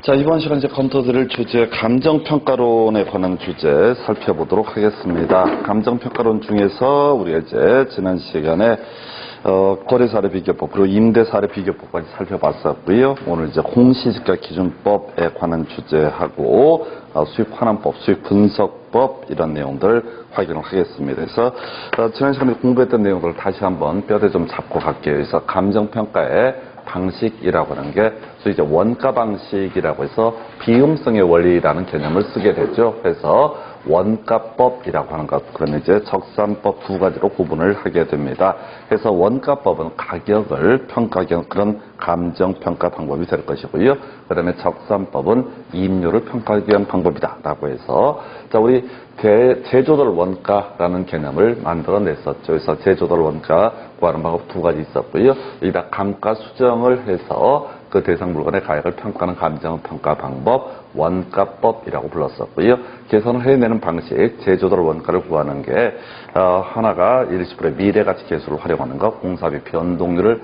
자, 이번 시간 이제 검토드릴 주제 감정평가론에 관한 주제 살펴보도록 하겠습니다. 감정평가론 중에서 우리가 이제 지난 시간에 거래사례 비교법 그리고 임대사례 비교법까지 살펴봤었고요. 오늘 이제 공시지가 기준법에 관한 주제하고 수익 환원법, 수익 분석법 이런 내용들 확인을 하겠습니다. 그래서 지난 시간에 공부했던 내용들을 다시 한번 뼈대 좀 잡고 갈게요. 그래서 감정평가의 방식이라고 하는 게 이제 원가 방식이라고 해서 비용성의 원리라는 개념을 쓰게 되죠. 그래서 원가법이라고 하는 것, 그러면 이제 적산법 두 가지로 구분을 하게 됩니다. 그래서 원가법은 가격을 평가하는 그런 감정평가 방법이 될 것이고요. 그 다음에 적산법은 이익률을 평가하기 위한 방법이다라고 해서, 자, 우리 제조돌 원가라는 개념을 만들어냈었죠. 그래서 제조돌 원가 구하는 방법 두 가지 있었고요. 여기다 감가 수정을 해서 그 대상 물건의 가격을 평가하는 감정평가 방법, 원가법이라고 불렀었고요. 계산을 해내는 방식, 제조돌 원가를 구하는 게 하나가 일시불의 미래가치 계수를 활용하는 거, 공사비 변동률을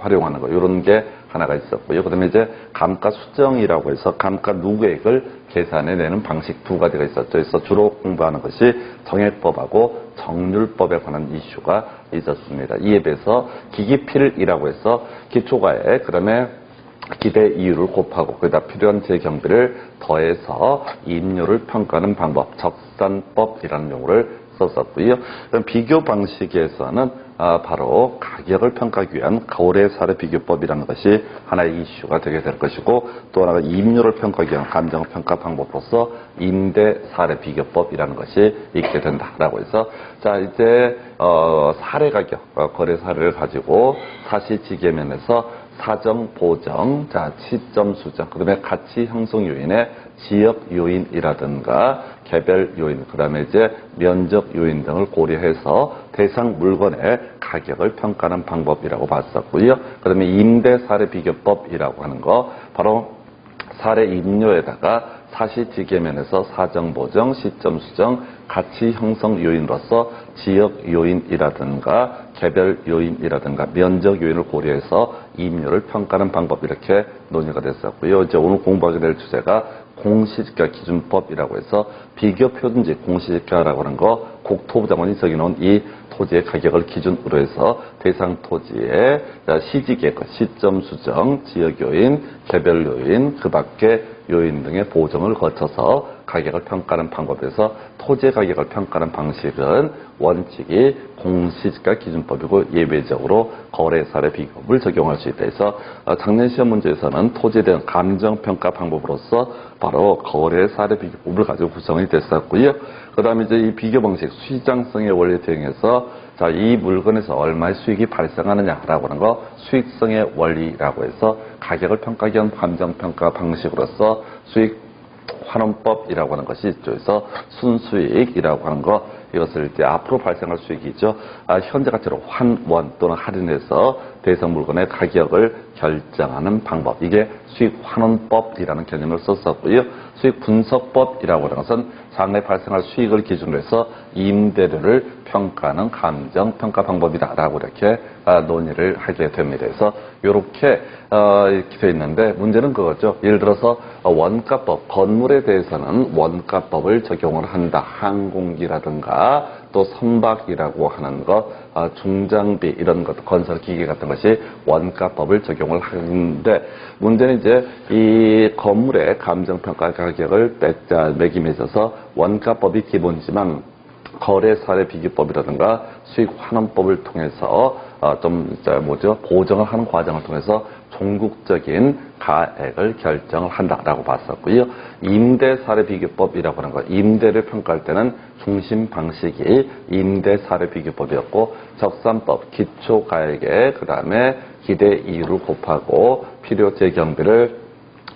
활용하는 거, 이런 게 하나가 있었고요. 그 다음에 이제 감가 수정이라고 해서 감가 누계액을 계산해내는 방식 두 가지가 있었죠. 그래서 주로 공부하는 것이 정액법하고 정률법에 관한 이슈가 있었습니다. 이에 비해서 기기필이라고 해서 기초가액, 그 다음에 기대 이율을 곱하고 거기다 필요한 재경비를 더해서 이익률을 평가하는 방법, 적산법이라는 용어를 썼었고요. 비교 방식에서는 바로 가격을 평가하기 위한 거래사례 비교법이라는 것이 하나의 이슈가 되게 될 것이고, 또 하나가 이익률을 평가하기 위한 감정평가 방법으로서 임대사례 비교법이라는 것이 있게 된다라고 해서, 자, 이제 사례 가격, 거래 사례를 가지고 사실지계면에서 사정, 보정, 자, 시점 수정, 그 다음에 가치 형성 요인의 지역 요인이라든가 개별 요인, 그 다음에 이제 면적 요인 등을 고려해서 대상 물건의 가격을 평가하는 방법이라고 봤었고요. 그 다음에 임대 사례 비교법이라고 하는 거, 바로 사례 임료에다가 사실지계면에서 사정, 보정, 시점 수정, 가치 형성 요인으로서 지역 요인이라든가 개별 요인이라든가 면적 요인을 고려해서 이익률을 평가하는 방법, 이렇게 논의가 됐었고요. 이제 오늘 공부하게 될 주제가 공시지가 기준법이라고 해서 비교 표준지 공시지가라고 하는 거, 국토부 장관이 정해놓은 이 토지의 가격을 기준으로 해서 대상 토지의 시지계획, 시점 수정, 지역 요인, 개별 요인, 그 밖의 요인 등의 보정을 거쳐서 가격을 평가하는 방법에서 토지 가격을 평가하는 방식은 원칙이 공시지가 기준법이고 예외적으로 거래사례 비교법을 적용할 수 있다 해서 작년 시험 문제에서는 토지에 대한 감정평가 방법으로서 바로 거래사례 비교법을 가지고 구성이 됐었고요. 그 다음에 이제 이 비교 방식 시장성의 원리에 대응해서, 자, 이 물건에서 얼마의 수익이 발생하느냐라고 하는 거, 수익성의 원리라고 해서 가격을 평가하기 위한 감정평가 방식으로서 수익 환원법이라고 하는 것이 있죠. 그래서 순수익이라고 하는 거, 이것을 이제 앞으로 발생할 수익이죠. 현재 가치로 환원 또는 할인해서 대상 물건의 가격을 결정하는 방법, 이게 수익 환원법이라는 개념을 썼었고요. 수익 분석법이라고 하는 것은 장래 발생할 수익을 기준으로 해서 임대료를 평가하는 감정평가 방법이다라고 이렇게 논의를 하게 됩니다. 그래서 이렇게 되어 있는데, 문제는 그거죠. 예를 들어서 원가법, 건물에 대해서는 원가법을 적용을 한다. 항공기라든가 또 선박이라고 하는 것, 중장비 이런 것, 건설기계 같은 것이 원가법을 적용을 하는데, 문제는 이제 이 건물의 감정평가 가격을 매김에 있어서 원가법이 기본이지만 거래사례 비교법이라든가 수익환원법을 통해서 보정을 하는 과정을 통해서 종국적인 가액을 결정을 한다라고 봤었고요. 임대사례 비교법이라고 하는 거, 임대를 평가할 때는 중심 방식이 임대사례 비교법이었고, 적산법, 기초가액에 그 다음에 기대 이율을 곱하고 필요 재경비를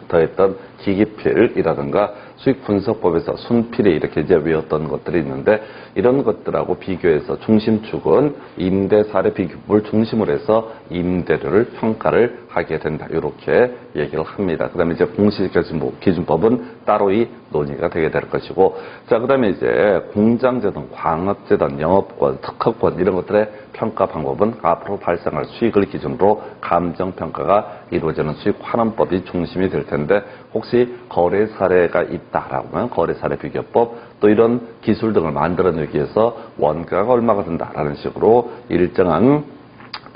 더했던 기기필이라든가 수익 분석법에서 순필이 이렇게 이제 외웠던 것들이 있는데, 이런 것들하고 비교해서 중심축은 임대 사례 비교법을 중심으로 해서 임대료를 평가를 하게 된다. 이렇게 얘기를 합니다. 그 다음에 이제 공시지가기준법은 따로 이 논의가 되게 될 것이고, 자, 그 다음에 이제 공장제 등 광업제 등 영업권, 특허권 이런 것들의 평가 방법은 앞으로 발생할 수익을 기준으로 감정평가가 이루어지는 수익환원법이 중심이 될 텐데, 혹시 거래 사례가 있다라고 하면 거래 사례 비교법, 또 이런 기술 등을 만들어내기 위해서 원가가 얼마가 든다라는 식으로 일정한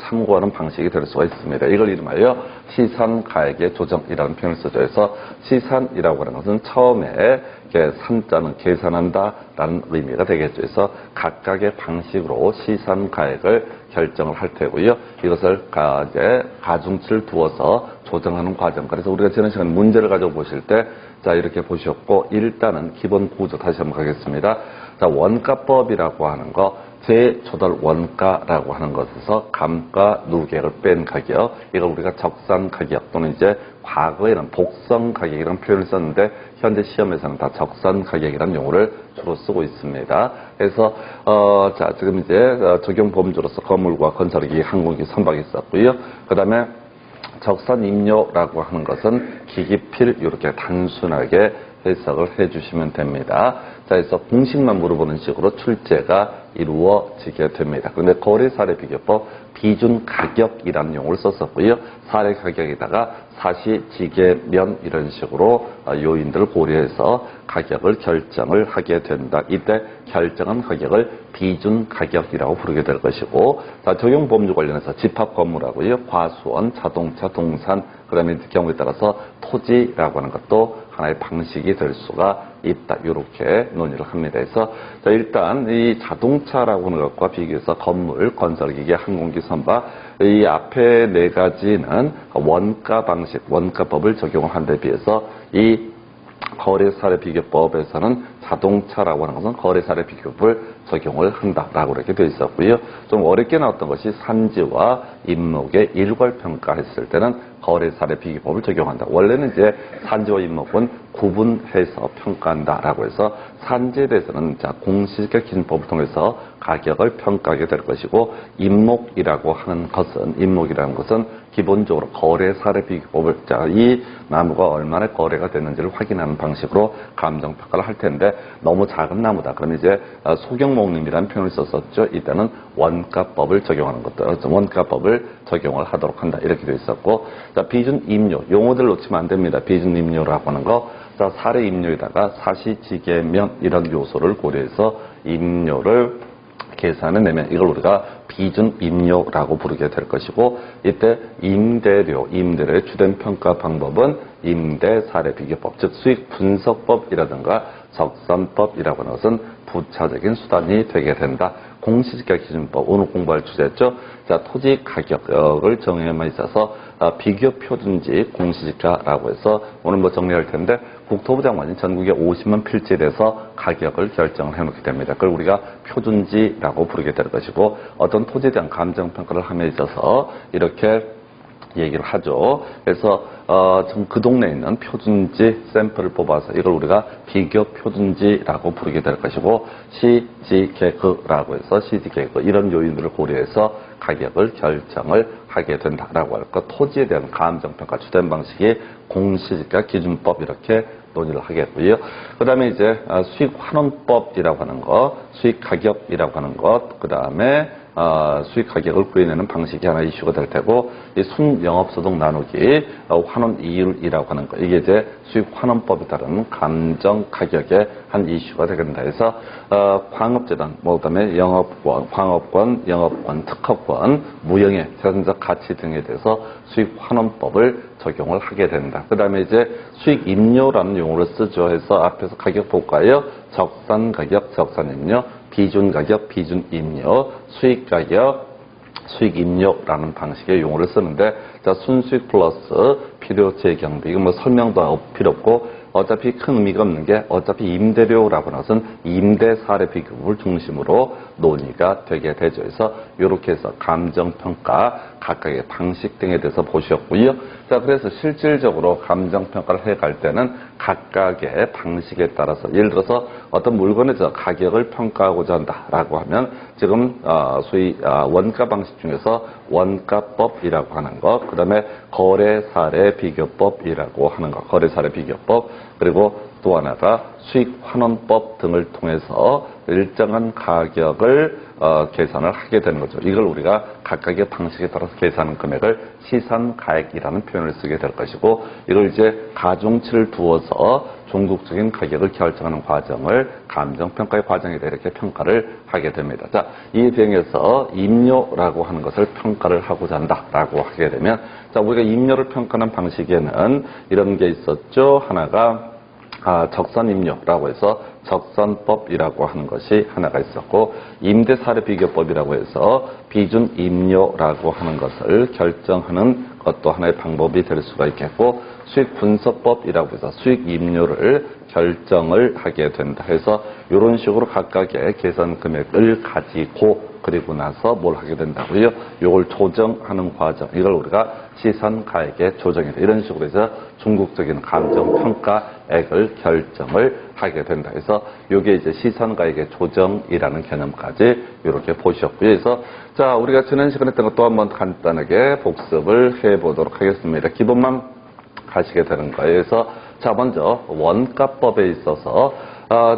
참고하는 방식이 될 수가 있습니다. 이걸 이름하여 시산가액의 조정이라는 표현을 쓰죠. 그래서 시산이라고 하는 것은 처음에 산자는 계산한다라는 의미가 되겠죠. 그래서 각각의 방식으로 시산가액을 결정을 할 테고요. 이것을 이제 가중치를 두어서 조정하는 과정. 그래서 우리가 지난 시간 문제를 가지고 보실 때, 자, 이렇게 보셨고, 일단은 기본 구조 다시 한번 가겠습니다. 자, 원가법이라고 하는 거, 제조달 원가라고 하는 것에서 감가 누계를 뺀 가격, 이걸 우리가 적산 가격 또는 이제 과거에는 복성 가격이라는 표현을 썼는데 현재 시험에서는 다 적산 가격이라는 용어를 주로 쓰고 있습니다. 그래서 자, 지금 이제 적용 범주로서 건물과 건설기, 항공기, 선박이 있었고요. 그다음에 적산 임료라고 하는 것은 기기필 이렇게 단순하게 해석을 해주시면 됩니다. 자, 그래서 공식만 물어보는 식으로 출제가 이루어지게 됩니다. 그런데 거래 사례 비교법 비준 가격이라는 용어를 썼었고요. 사례 가격에다가 사시, 지계, 면 이런 식으로 요인들을 고려해서 가격을 결정을 하게 된다. 이때 결정한 가격을 비준 가격이라고 부르게 될 것이고, 자, 적용 범주 관련해서 집합 건물하고요, 과수원, 자동차, 동산, 그다음에 경우에 따라서 토지라고 하는 것도 하나의 방식이 될 수가 있다. 이렇게 논의를 합니다. 그래서 자, 일단 이 자동차라고 하는 것과 비교해서 건물, 건설기계, 항공기, 선박 이 앞에 네 가지는 원가 방식, 원가법을 적용을 한 데 비해서 이 거래사례 비교법에서는 자동차라고 하는 것은 거래사례 비교법을 적용을 한다라고 이렇게 되어 있었고요. 좀 어렵게 나왔던 것이 산지와 임목의 일괄평가했을 때는 거래사례 비교법을 적용한다. 원래는 이제 산지와 임목은 구분해서 평가한다라고 해서 산지에 대해서는 자, 공시지가 기준법을 통해서 가격을 평가하게 될 것이고, 임목이라는 것은 기본적으로 거래 사례 비교법을, 자, 이 나무가 얼마나 거래가 됐는지를 확인하는 방식으로 감정평가를 할 텐데, 너무 작은 나무다. 그러면 이제 소경목림이라는 표현을 썼었죠. 이때는 원가법을 적용하는 것들, 원가법을 적용을 하도록 한다. 이렇게 되어 있었고, 자, 비준 임료, 용어들 놓치면 안 됩니다. 비준 임료라고 하는 거, 자, 사례 임료에다가 사시, 지계, 면 이런 요소를 고려해서 임료를 계산해내면 이걸 우리가 비준 임료라고 부르게 될 것이고, 이때 임대료의 주된 평가 방법은 임대 사례 비교법, 즉 수익 분석법이라든가 적산법이라고 하는 것은 부차적인 수단이 되게 된다. 공시지가 기준법, 오늘 공부할 주제였죠. 자, 토지 가격을 정의함에 있어서 비교 표준지 공시지가라고 해서 오늘 뭐 정리할 텐데, 국토부 장관이 전국에 50만 필지에 대해서 가격을 결정을 해놓게 됩니다. 그걸 우리가 표준지라고 부르게 될 것이고, 어떤 토지에 대한 감정평가를 함에 있어서 이렇게 얘기를 하죠. 그래서 그 동네에 있는 표준지 샘플을 뽑아서 이걸 우리가 비교 표준지라고 부르게 될 것이고, 시지계급라고 해서 시지계급 이런 요인들을 고려해서 가격을 결정을 하게 된다라고 할 것. 토지에 대한 감정평가 주된 방식이 공시지가 기준법 이렇게 논의를 하겠고요. 그 다음에 이제 수익환원법이라고 하는 것, 수익가격이라고 하는 것, 그 다음에 수익 가격을 구해내는 방식이 하나 이슈가 될 테고, 이 순영업소득 나누기 환원 이율이라고 하는 거, 이게 이제 수익 환원법에 따른 감정 가격의 한 이슈가 되겠다 해서 광업재단, 그다음에 영업권, 광업권, 영업권, 특허권, 무형의 재산적 가치 등에 대해서 수익 환원법을 적용을 하게 된다. 그 다음에 이제 수익 임료라는 용어를 쓰죠. 해서 앞에서 가격 볼까요? 적산 가격, 적산 임료, 비준 가격, 비준 임료, 수익 가격, 수익 임료라는 방식의 용어를 쓰는데, 자, 순수익 플러스 필요 재경비, 이거 뭐 설명도 필요 없고, 어차피 큰 의미가 없는 게, 어차피 임대료라고 하는 것은 임대 사례 비교법을 중심으로 논의가 되게 되죠. 그래서 이렇게 해서 감정평가 각각의 방식 등에 대해서 보셨고요. 자, 그래서 실질적으로 감정평가를 해갈 때는 각각의 방식에 따라서 예를 들어서 어떤 물건의 가격을 평가하고자 한다라고 하면 지금 소위 원가 방식 중에서 원가법이라고 하는 것, 그 다음에 거래 사례 비교법이라고 하는 것, 거래 사례 비교법, 그리고 또 하나가 수익 환원법 등을 통해서 일정한 가격을 계산을 하게 되는 거죠. 이걸 우리가 각각의 방식에 따라서 계산하는 금액을 시산가액이라는 표현을 쓰게 될 것이고, 이걸 이제 가중치를 두어서 종국적인 가격을 결정하는 과정을 감정평가의 과정이다 이렇게 평가를 하게 됩니다. 자, 이에 대응해서 임료라고 하는 것을 평가를 하고자 한다라고 하게 되면, 자, 우리가 임료를 평가하는 방식에는 이런 게 있었죠. 하나가 적선임료라고 해서 적선법이라고 하는 것이 하나가 있었고, 임대사례비교법이라고 해서 비준임료라고 하는 것을 결정하는 것도 하나의 방법이 될 수가 있겠고, 수익분석법이라고 해서 수익임료를 결정을 하게 된다 해서 이런 식으로 각각의 계산 금액을 가지고 그리고 나서 뭘 하게 된다고요? 이걸 조정하는 과정, 이걸 우리가 시선가액의 조정이다. 이런 식으로 해서 중국적인 감정평가액을 결정을 하게 된다. 그래서 이게 이제 시선가액의 조정이라는 개념까지 이렇게 보셨고요. 그래서 자, 우리가 지난 시간에 했던 것도 한번 간단하게 복습을 해보도록 하겠습니다. 기본만 가시게 되는 거예요. 그래서 자, 먼저 원가법에 있어서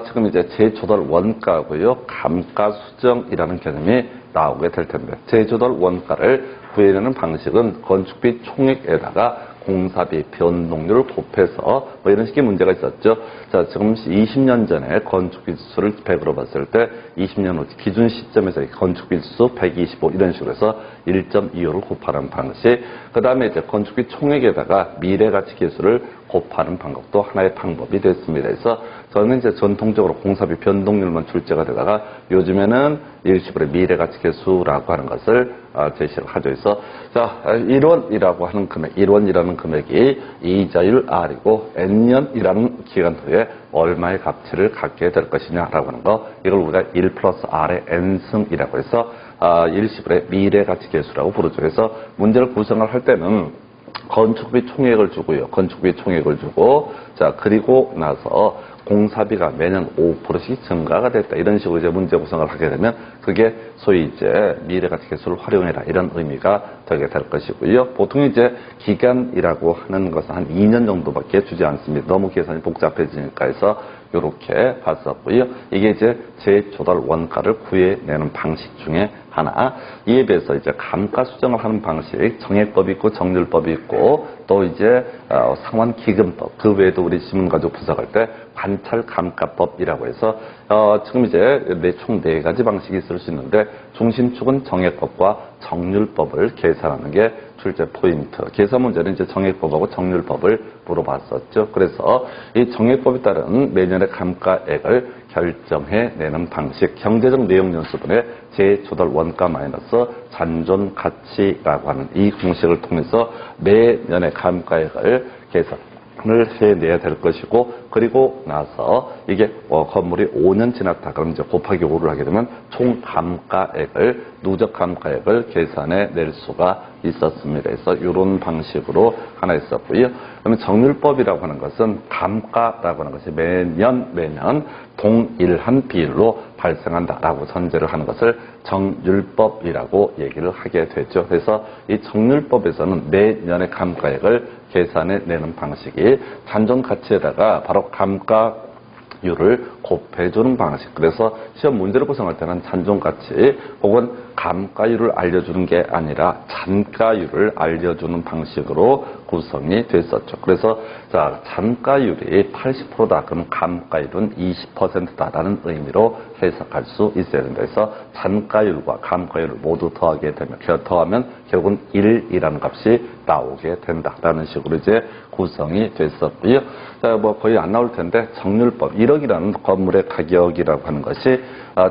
지금 이제 재조달 원가고요, 감가수정이라는 개념이 나오게 될 텐데, 재조달 원가를 구해내는 방식은 건축비 총액에다가 공사비 변동률을 곱해서 뭐 이런 식의 문제가 있었죠. 자, 지금 20년 전에 건축비 지수를 100으로 봤을 때 20년 후 기준 시점에서 건축비 지수 125 이런 식으로 해서 1.25를 곱하는 방식, 그 다음에 이제 건축비 총액에다가 미래가치 계수를 곱하는 방법도 하나의 방법이 됐습니다. 그래서 저는 이제 전통적으로 공사비 변동률만 출제가 되다가 요즘에는 일시불의 미래가치 계수라고 하는 것을 제시를 하죠. 그래서 자, 1원이라고 하는 금액, 1원이라는 금액이 이자율 R이고 N년이라는 기간 후에 얼마의 가치를 갖게 될 것이냐라고 하는 거, 이걸 우리가 1 플러스 R의 N승이라고 해서 일시불의 미래가치 계수라고 부르죠. 그래서 문제를 구성을 할 때는 건축비 총액을 주고요. 건축비 총액을 주고, 자, 그리고 나서 공사비가 매년 5%씩 증가가 됐다. 이런 식으로 이제 문제 구성을 하게 되면 그게 소위 이제 미래가치 계수를 활용해라. 이런 의미가 되게 될 것이고요. 보통 이제 기간이라고 하는 것은 한 2년 정도밖에 주지 않습니다. 너무 계산이 복잡해지니까 해서 이렇게 봤었고요. 이게 이제 재조달 원가를 구해내는 방식 중에 하나. 이에 비해서 이제 감가 수정을 하는 방식, 정액법이 있고 정률법이 있고, 또 이제 상환기금법, 그 외에도 우리 지문가족 분석할 때 관찰감가법이라고 해서 지금 이제 총 4가지 방식이 있을 수 있는데, 중심축은 정액법과 정률법을 계산하는 게 출제 포인트. 계산 문제는 이제 정액법하고 정률법을 물어봤었죠. 그래서 이 정액법에 따른 매년의 감가액을 결정해내는 방식, 경제적 내용 연수분의 재조달 원가 마이너스 잔존 가치라고 하는 이 공식을 통해서 매년의 감가액을 계산을 해내야 될 것이고, 그리고 나서 이게 건물이 5년 지났다 그럼 이제 곱하기 5를 하게 되면 총 감가액을, 누적 감가액을 계산해 낼 수가 있었습니다. 그래서 이런 방식으로 하나 있었고요. 그러면 정률법이라고 하는 것은 감가라고 하는 것이 매년 동일한 비율로 발생한다라고 전제를 하는 것을 정률법이라고 얘기를 하게 되죠. 그래서 이 정률법에서는 매년의 감가액을 계산해 내는 방식이 잔존 가치에다가 바로 감가율을 곱해주는 방식. 그래서 시험 문제를 구성할 때는 잔존가치 혹은 감가율을 알려주는 게 아니라 잔가율을 알려주는 방식으로 구성이 됐었죠. 그래서 자, 잔가율이 80%다. 그럼 감가율은 20%다라는 의미로 해석할 수 있어야 된다. 그래서 잔가율과 감가율을 모두 더하게 되면, 더하면 결국은 1이라는 값이 나오게 된다라는 식으로 이제 구성이 됐었고요. 자, 뭐 거의 안 나올 텐데 정률법 1억이라는 건물의 가격이라고 하는 것이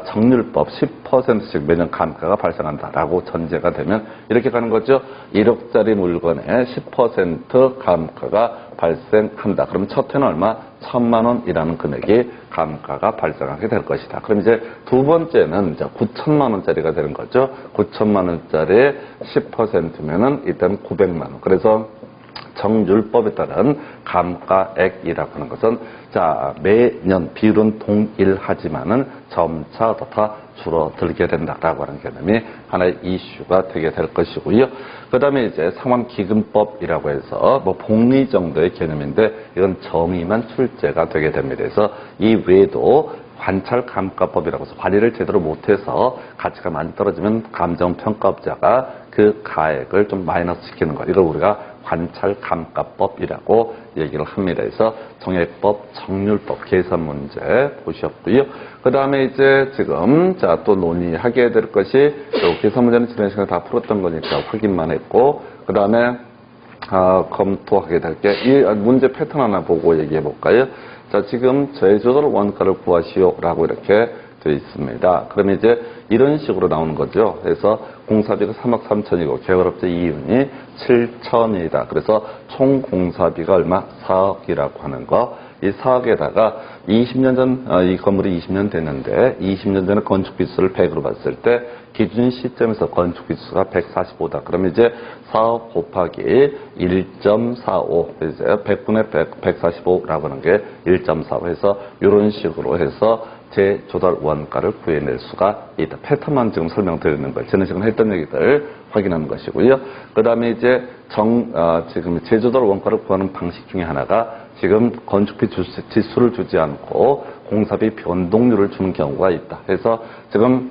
정률법 10%씩 매년 감가가 발생한다라고 전제가 되면 이렇게 가는 거죠. 1억짜리 물건에 10% 감가가 발생한다. 그럼 첫 해는 얼마? 1,000만 원이라는 금액이 감가가 발생하게 될 것이다. 그럼 이제 두 번째는 이제 9천만 원짜리가 되는 거죠. 9천만 원짜리의 10%면은 일단 900만 원. 그래서 정률법에 따른 감가액이라고 하는 것은 자 매년 비율은 동일하지만은 점차 더 줄어들게 된다라고 하는 개념이 하나의 이슈가 되게 될 것이고요. 그 다음에 이제 상환기금법이라고 해서 뭐 복리 정도의 개념인데 이건 정의만 출제가 되게 됩니다. 그래서 이 외에도 관찰감가법이라고 해서 관리를 제대로 못해서 가치가 많이 떨어지면 감정평가업자가 그 가액을 좀 마이너스 시키는 것. 이걸 우리가 관찰감가법이라고 얘기를 합니다. 그래서 정액법, 정률법, 계산 문제 보셨고요. 그 다음에 이제 지금 또 논의하게 될 것이 계산 문제는 지난 시간에 다 풀었던 거니까 확인만 했고 그 다음에 검토하게 될 게 이 문제 패턴 하나 보고 얘기해 볼까요? 자, 지금 제조절 원가를 구하시오라고 이렇게 되어 있습니다. 그러면 이제 이런 식으로 나오는 거죠. 그래서 공사비가 3억 3천이고 계획업체 이윤이 7천이다. 그래서 총 공사비가 얼마? 4억이라고 하는 거. 이 4억에다가 20년 전, 이 건물이 20년 됐는데 20년 전에 건축비수를 100으로 봤을 때 기준 시점에서 건축비수가 145다. 그러면 이제 4억 곱하기 1.45, 이제 100분의 145라고 하는 게 1.45 해서 이런 식으로 해서 재조달 원가를 구해낼 수가 있다. 패턴만 지금 설명드리는 거예요. 지난 시간에 했던 얘기들 확인하는 것이고요. 그 다음에 이제 지금 재조달 원가를 구하는 방식 중에 하나가 지금 건축비 지수를 주지 않고 공사비 변동률을 주는 경우가 있다. 그래서 지금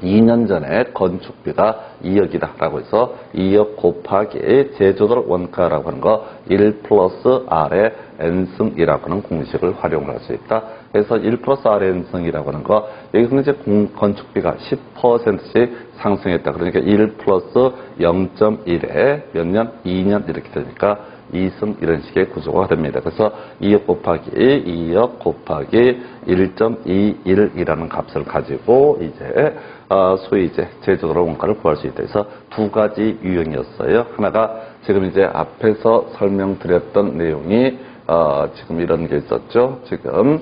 2년 전에 건축비가 2억이다 라고 해서 2억 곱하기 재조달 원가라고 하는 거 1 플러스 R의 N승이라고 하는 공식을 활용할 수 있다. 그래서 1 플러스 R의 N승이라고 하는 거 여기서는 이제 건축비가 10%씩 상승했다. 그러니까 1 플러스 0.1에 몇 년? 2년 이렇게 되니까 2승 이런 식의 구조가 됩니다. 그래서 2억 곱하기 2억 곱하기 1.21이라는 값을 가지고 이제 소위 이제 재조달 원가를 구할 수 있다. 그래서 두 가지 유형이었어요. 하나가 지금 이제 앞에서 설명드렸던 내용이 지금 이런 게 있었죠. 지금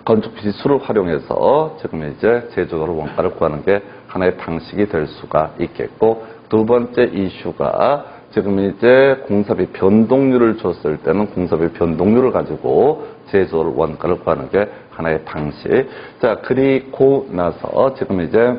건축비 지수를 활용해서 지금 이제 재조달 원가를 구하는 게 하나의 방식이 될 수가 있겠고 두 번째 이슈가 지금 이제 공사비 변동률을 줬을 때는 공사비 변동률을 가지고 재조달 원가를 구하는 게 하나의 방식. 자, 그리고 나서 지금 이제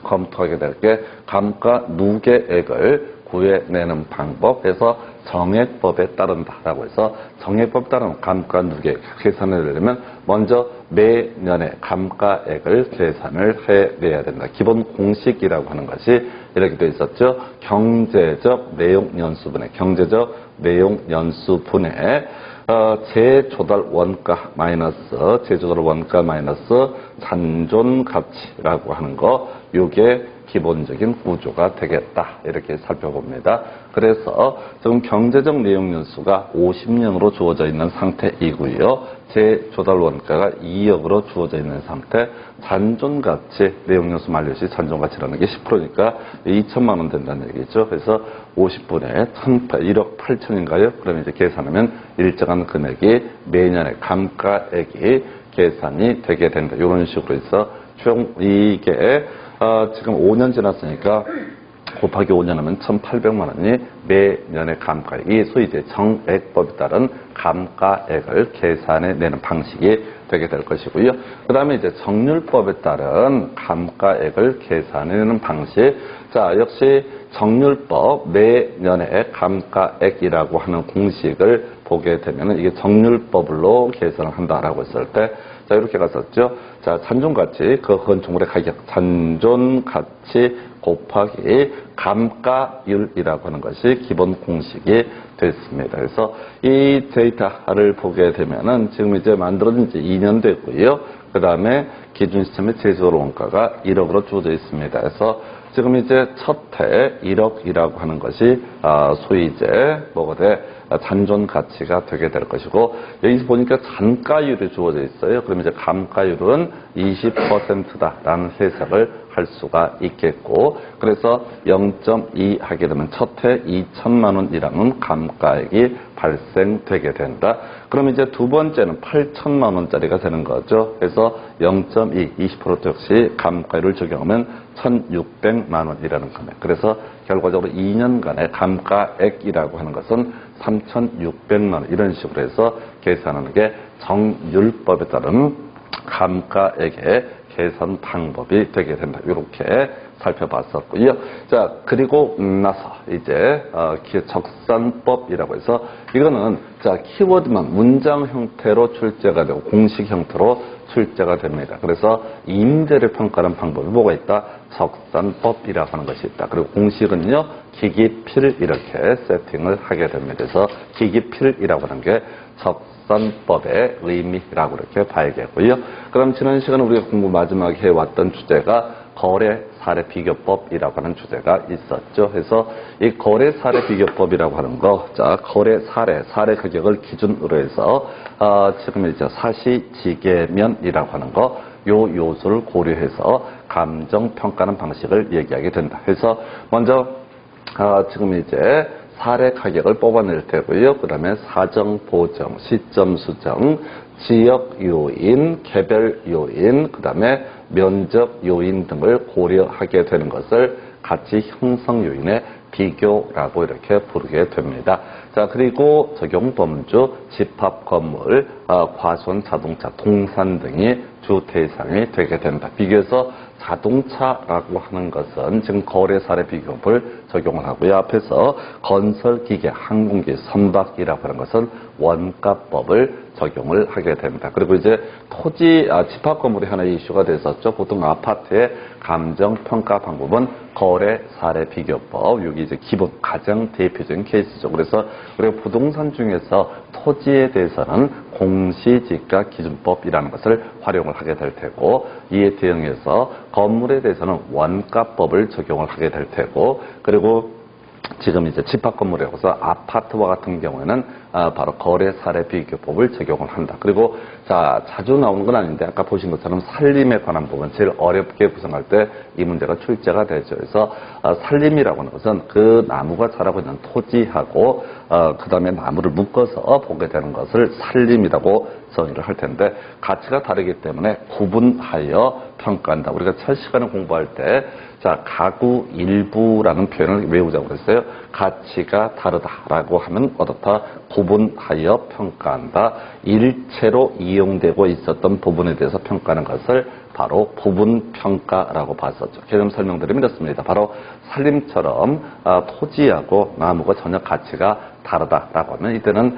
검토하게 될 게 감가 누계액을 구해내는 방법에서 정액법에 따른다라고 해서 정액법에 따른 감가 누계 계산을 하려면 먼저 매년의 감가액을 계산을 해내야 된다. 기본 공식이라고 하는 것이 이렇게 되어 있었죠. 경제적 내용 연수분의 경제적 내용 연수분의 재조달 원가 마이너스 재조달 원가 마이너스 잔존 가치라고 하는 거 요게 기본적인 구조가 되겠다 이렇게 살펴봅니다. 그래서 지금 경제적 내용 연수가 50년으로 주어져 있는 상태이고요. 재조달 원가가 2억으로 주어져 있는 상태. 잔존 가치 내용 연수 만료시 잔존 가치라는 게 10%니까 2천만 원 된다는 얘기죠. 그래서 50분에 1억 8천인가요? 그러면 이제 계산하면 일정한 금액이 매년의 감가액이 계산이 되게 된다. 이런 식으로 해서 총 이게 지금 5년 지났으니까 곱하기 5년 하면 1,800만 원이 매년의 감가액이 소위 이제 정액법에 따른 감가액을 계산해내는 방식이 되게 될 것이고요. 그 다음에 이제 정률법에 따른 감가액을 계산해내는 방식. 자, 역시 정률법 매년의 감가액이라고 하는 공식을 보게 되면 이게 정률법으로 계산을 한다라고 했을 때 자, 이렇게 갔었죠. 자, 잔존가치, 그 건축물의 가격, 잔존가치 곱하기 감가율이라고 하는 것이 기본 공식이 됐습니다. 그래서 이 데이터를 보게 되면은 지금 이제 만들어진 지 2년 됐고요. 그 다음에 기준 시점의 재조달 원가가 1억으로 주어져 있습니다. 그래서 지금 이제 첫 해 1억이라고 하는 것이 소위 이제 뭐가 돼? 잔존 가치가 되게 될 것이고, 여기서 보니까 잔가율이 주어져 있어요. 그러면 이제 감가율은 20%다라는 해석을 할 수가 있겠고, 그래서 0.2 하게 되면 첫해 2천만 원이라는 감가액이 발생되게 된다. 그러면 이제 두 번째는 8천만 원짜리가 되는 거죠. 그래서 0.2, 20% 역시 감가율을 적용하면 1,600만 원이라는 금액. 그래서 결과적으로 2년간의 감가액이라고 하는 것은 3,600만 원 이런 식으로 해서 계산하는 게 정율법에 따른 감가액의 계산 방법이 되게 된다. 이렇게 살펴봤었고요. 자, 그리고 나서 이제 적산법이라고 해서 이거는 자 키워드만 문장 형태로 출제가 되고 공식 형태로 출제가 됩니다. 그래서 임대를 평가하는 방법이 뭐가 있다? 적산법이라고 하는 것이 있다. 그리고 공식은요, 기기필 이렇게 세팅을 하게 됩니다. 그래서 기기필이라고 하는 게 적산법의 의미라고 이렇게 봐야겠고요. 그럼 지난 시간에 우리가 공부 마지막에 해왔던 주제가 거래 사례 비교법이라고 하는 주제가 있었죠. 그래서 이 거래 사례 비교법이라고 하는 거, 자, 거래 사례 가격을 기준으로 해서, 지금 이제 사시지계면이라고 하는 거, 요 요소를 고려해서 감정평가하는 방식을 얘기하게 된다. 그래서 먼저, 지금 이제 사례 가격을 뽑아낼 테고요. 그 다음에 사정 보정, 시점 수정, 지역 요인, 개별 요인, 그 다음에 면적 요인 등을 고려하게 되는 것을 가치 형성 요인의 비교라고 이렇게 부르게 됩니다. 자, 그리고 적용 범주, 집합 건물, 과손 자동차, 동산 등이 주 대상이 되게 된다. 비교해서 자동차라고 하는 것은 지금 거래 사례 비교법을 적용을 하고요. 앞에서 건설기계, 항공기, 선박이라고 하는 것은 원가법을 적용을 하게 됩니다. 그리고 이제 토지, 집합 건물이 하나 이슈가 됐었죠. 보통 아파트의 감정평가 방법은 거래 사례 비교법. 여기 이제 기본, 가장 대표적인 케이스죠. 그래서 우리가 부동산 중에서 토지에 대해서는 공시지가 기준법이라는 것을 활용을 하게 될 테고, 이에 대응해서 건물에 대해서는 원가법을 적용을 하게 될 테고, 그리고 지금 이제 집합 건물에서 아파트와 같은 경우에는 바로 거래 사례 비교법을 적용을 한다. 그리고 자, 자주 나오는 건 아닌데 아까 보신 것처럼 산림에 관한 부분 제일 어렵게 구성할 때 이 문제가 출제가 되죠. 그래서 산림이라고 하는 것은 그 나무가 자라고 있는 토지하고 그 다음에 나무를 묶어서 보게 되는 것을 산림이라고 정의를 할 텐데 가치가 다르기 때문에 구분하여 평가한다. 우리가 첫 시간에 공부할 때 자, 가구 일부라는 표현을 외우자고 그랬어요. 가치가 다르다라고 하면 어떻다? 구분하여 평가한다. 일체로 이용되고 있었던 부분에 대해서 평가하는 것을 바로 부분평가라고 봤었죠. 개념 설명드리면 이렇습니다. 바로 산림처럼 토지하고 나무가 전혀 가치가 다르다라고 하면 이때는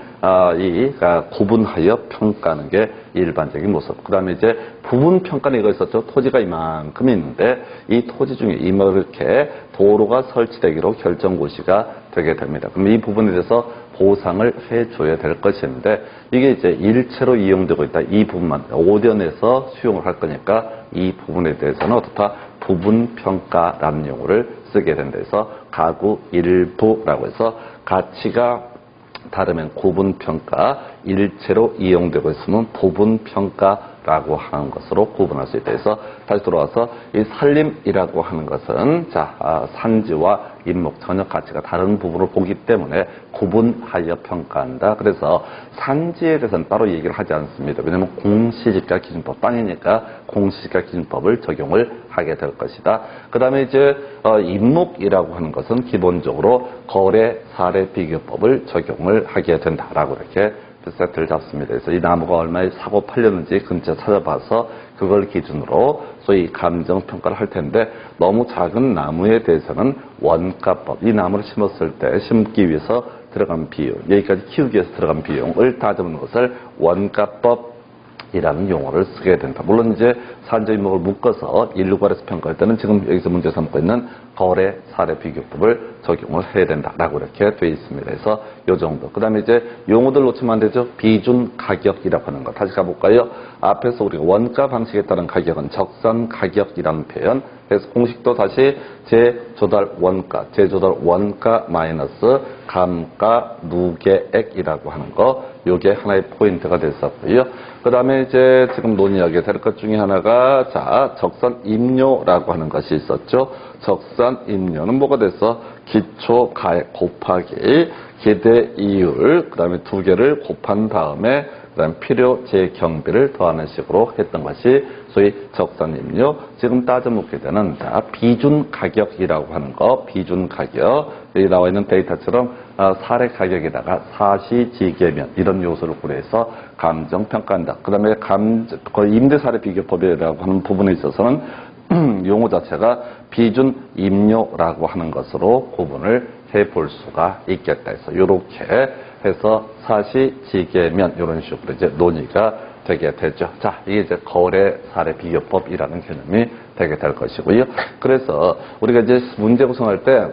구분하여 평가하는 게 일반적인 모습. 그 다음에 이제 부분평가는 이거 있었죠. 토지가 이만큼 있는데 이 토지 중에 이렇게 도로가 설치되기로 결정고시가 되게 됩니다. 그럼 이 부분에 대해서 보상을 해줘야 될 것인데 이게 이제 일체로 이용되고 있다. 이 부분만 오전에서 수용을 할 거니까 이 부분에 대해서는 어떻다? 부분평가라는 용어를 쓰게 된다. 해서 가구 일부라고 해서 가치가 다르면 구분평가, 일체로 이용되고 있으면 부분평가라고 하는 것으로 구분할 수 있다. 해서 다시 돌아와서 이 산림이라고 하는 것은 자, 산지와 인목 전혀 가치가 다른 부분을 보기 때문에 구분하여 평가한다. 그래서 산지에 대해서는 따로 얘기를 하지 않습니다. 왜냐하면 공시지가 기준법, 땅이니까 공시지가 기준법을 적용을 하게 될 것이다. 그 다음에 이제 인목이라고 하는 것은 기본적으로 거래 사례 비교법을 적용을 하게 된다라고 이렇게 세트를 잡습니다. 그래서 이 나무가 얼마에 사고 팔렸는지 근처 찾아봐서 그걸 기준으로 소위 감정평가를 할 텐데 너무 작은 나무에 대해서는 원가법, 이 나무를 심었을 때 심기 위해서 들어간 비용, 여기까지 키우기 위해서 들어간 비용을 따져보는 것을 원가법 이라는 용어를 쓰게 된다. 물론 이제 산적 인목을 묶어서 일괄해서 평가할 때는 지금 여기서 문제 삼고 있는 거래 사례 비교법을 적용을 해야 된다라고 이렇게 되어 있습니다. 그래서 요 정도. 그 다음에 이제 용어들 놓치면 안 되죠. 비준 가격이라고 하는 거. 다시 가볼까요? 앞에서 우리가 원가 방식에 따른 가격은 적산 가격이라는 표현. 그래서 공식도 다시 재조달 원가 마이너스 감가 누계액이라고 하는 거. 요게 하나의 포인트가 됐었고요. 그 다음에 이제 지금 논의하게 될 것 중에 하나가 자, 적산 임료라고 하는 것이 있었죠. 적산 임료는 뭐가 됐어? 기초 가액 곱하기 기대 이율, 그 다음에 두 개를 곱한 다음에 그다음 필요 재경비를 더하는 식으로 했던 것이 소위 적산임료. 지금 따져 묻게 되는 자, 비준 가격이라고 하는 거. 비준 가격. 여기 나와 있는 데이터처럼 사례 가격에다가 사시지계면 이런 요소를 고려해서 감정 평가한다. 그다음에 임대 사례 비교법이라고 하는 부분에 있어서는 용어 자체가 비준 임료라고 하는 것으로 구분을 해볼 수가 있겠다 해서 이렇게 해서 사시지계면 이런 식으로 이제 논의가 되게 되죠. 자, 이게 이제 거래 사례 비교법이라는 개념이 되게 될 것이고요. 그래서 우리가 이제 문제 구성할 때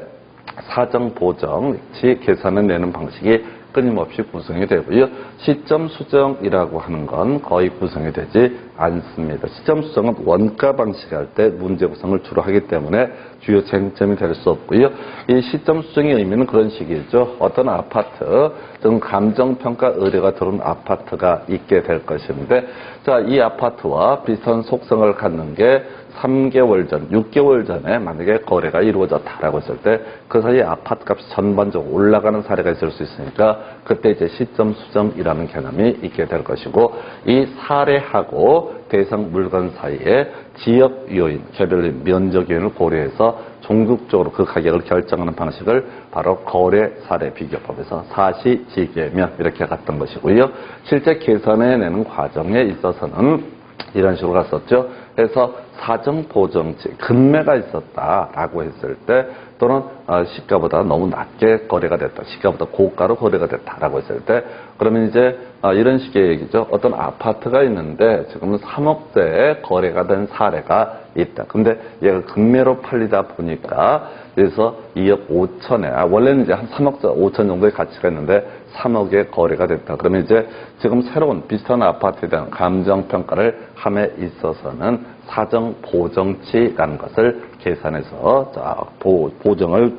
사정 보정 시 계산을 내는 방식이 끊임없이 구성이 되고요. 시점 수정이라고 하는 건 거의 구성이 되지 않습니다. 시점 수정은 원가 방식 할 때 문제 구성을 주로 하기 때문에 주요 쟁점이 될 수 없고요. 이 시점 수정의 의미는 그런 식이죠. 어떤 아파트, 좀 감정평가 의뢰가 들어온 아파트가 있게 될 것인데, 자, 이 아파트와 비슷한 속성을 갖는 게 3개월 전, 6개월 전에 만약에 거래가 이루어졌다라고 했을 때 그 사이에 아파트 값이 전반적으로 올라가는 사례가 있을 수 있으니까 그때 이제 시점 수정이라는 개념이 있게 될 것이고, 이 사례하고 대상 물건 사이에 지역 요인, 개별 요인, 면적 요인을 고려해서 종국적으로 그 가격을 결정하는 방식을 바로 거래 사례 비교법에서 사시지계면 이렇게 갔던 것이고요. 실제 계산해내는 과정에 있어서는 이런 식으로 갔었죠. 그래서 사정 보정치, 금매가 있었다라고 했을 때 또는 시가보다 너무 낮게 거래가 됐다, 시가보다 고가로 거래가 됐다라고 했을 때 그러면 이제 이런 식의 얘기죠. 어떤 아파트가 있는데 지금은 3억대에 거래가 된 사례가 있다. 근데 얘가 금매로 팔리다 보니까 그래서 2억 5천에 원래는 이제 한 3억 5천 정도의 가치가 있는데 3억에 거래가 됐다. 그러면 이제 지금 새로운 비슷한 아파트에 대한 감정평가를 함에 있어서는 사정 보정치라는 것을 계산해서 자, 보정을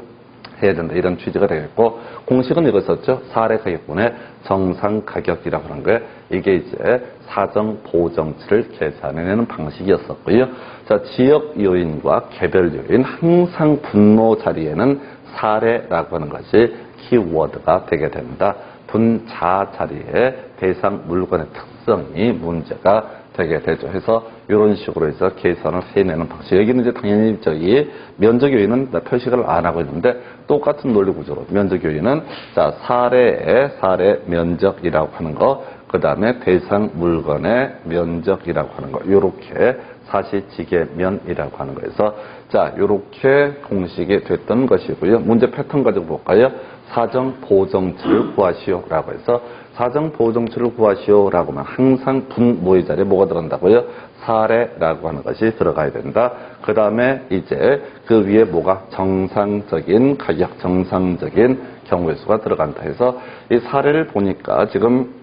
해야 된다. 이런 취지가 되겠고, 공식은 이것이었죠. 사례 가격분의 정상 가격이라고 하는 거예요. 이게 이제 사정 보정치를 계산해내는 방식이었었고요. 자, 지역 요인과 개별 요인, 항상 분모 자리에는 사례라고 하는 것이 키워드가 되게 됩니다. 분자 자리에 대상 물건의 특성이 문제가 되게 되죠. 해서 이런 식으로 해서 계산을 해내는 방식. 여기는 이제 당연히 저기 면적 요인은 표식을 안 하고 있는데 똑같은 논리 구조로 면적 요인은 자, 사례 면적이라고 하는 거, 그 다음에 대상 물건의 면적이라고 하는 거, 요렇게 사시지계면이라고 하는 거에서 자, 요렇게 공식이 됐던 것이고요. 문제 패턴 가지고 볼까요? 사정 보정치를 구하시오라고 해서 사정 보정치를 구하시오라고 하면 항상 분모의 자리에 뭐가 들어간다고요? 사례라고 하는 것이 들어가야 된다. 그 다음에 이제 그 위에 뭐가 정상적인 가격, 정상적인 경우의 수가 들어간다 해서 이 사례를 보니까 지금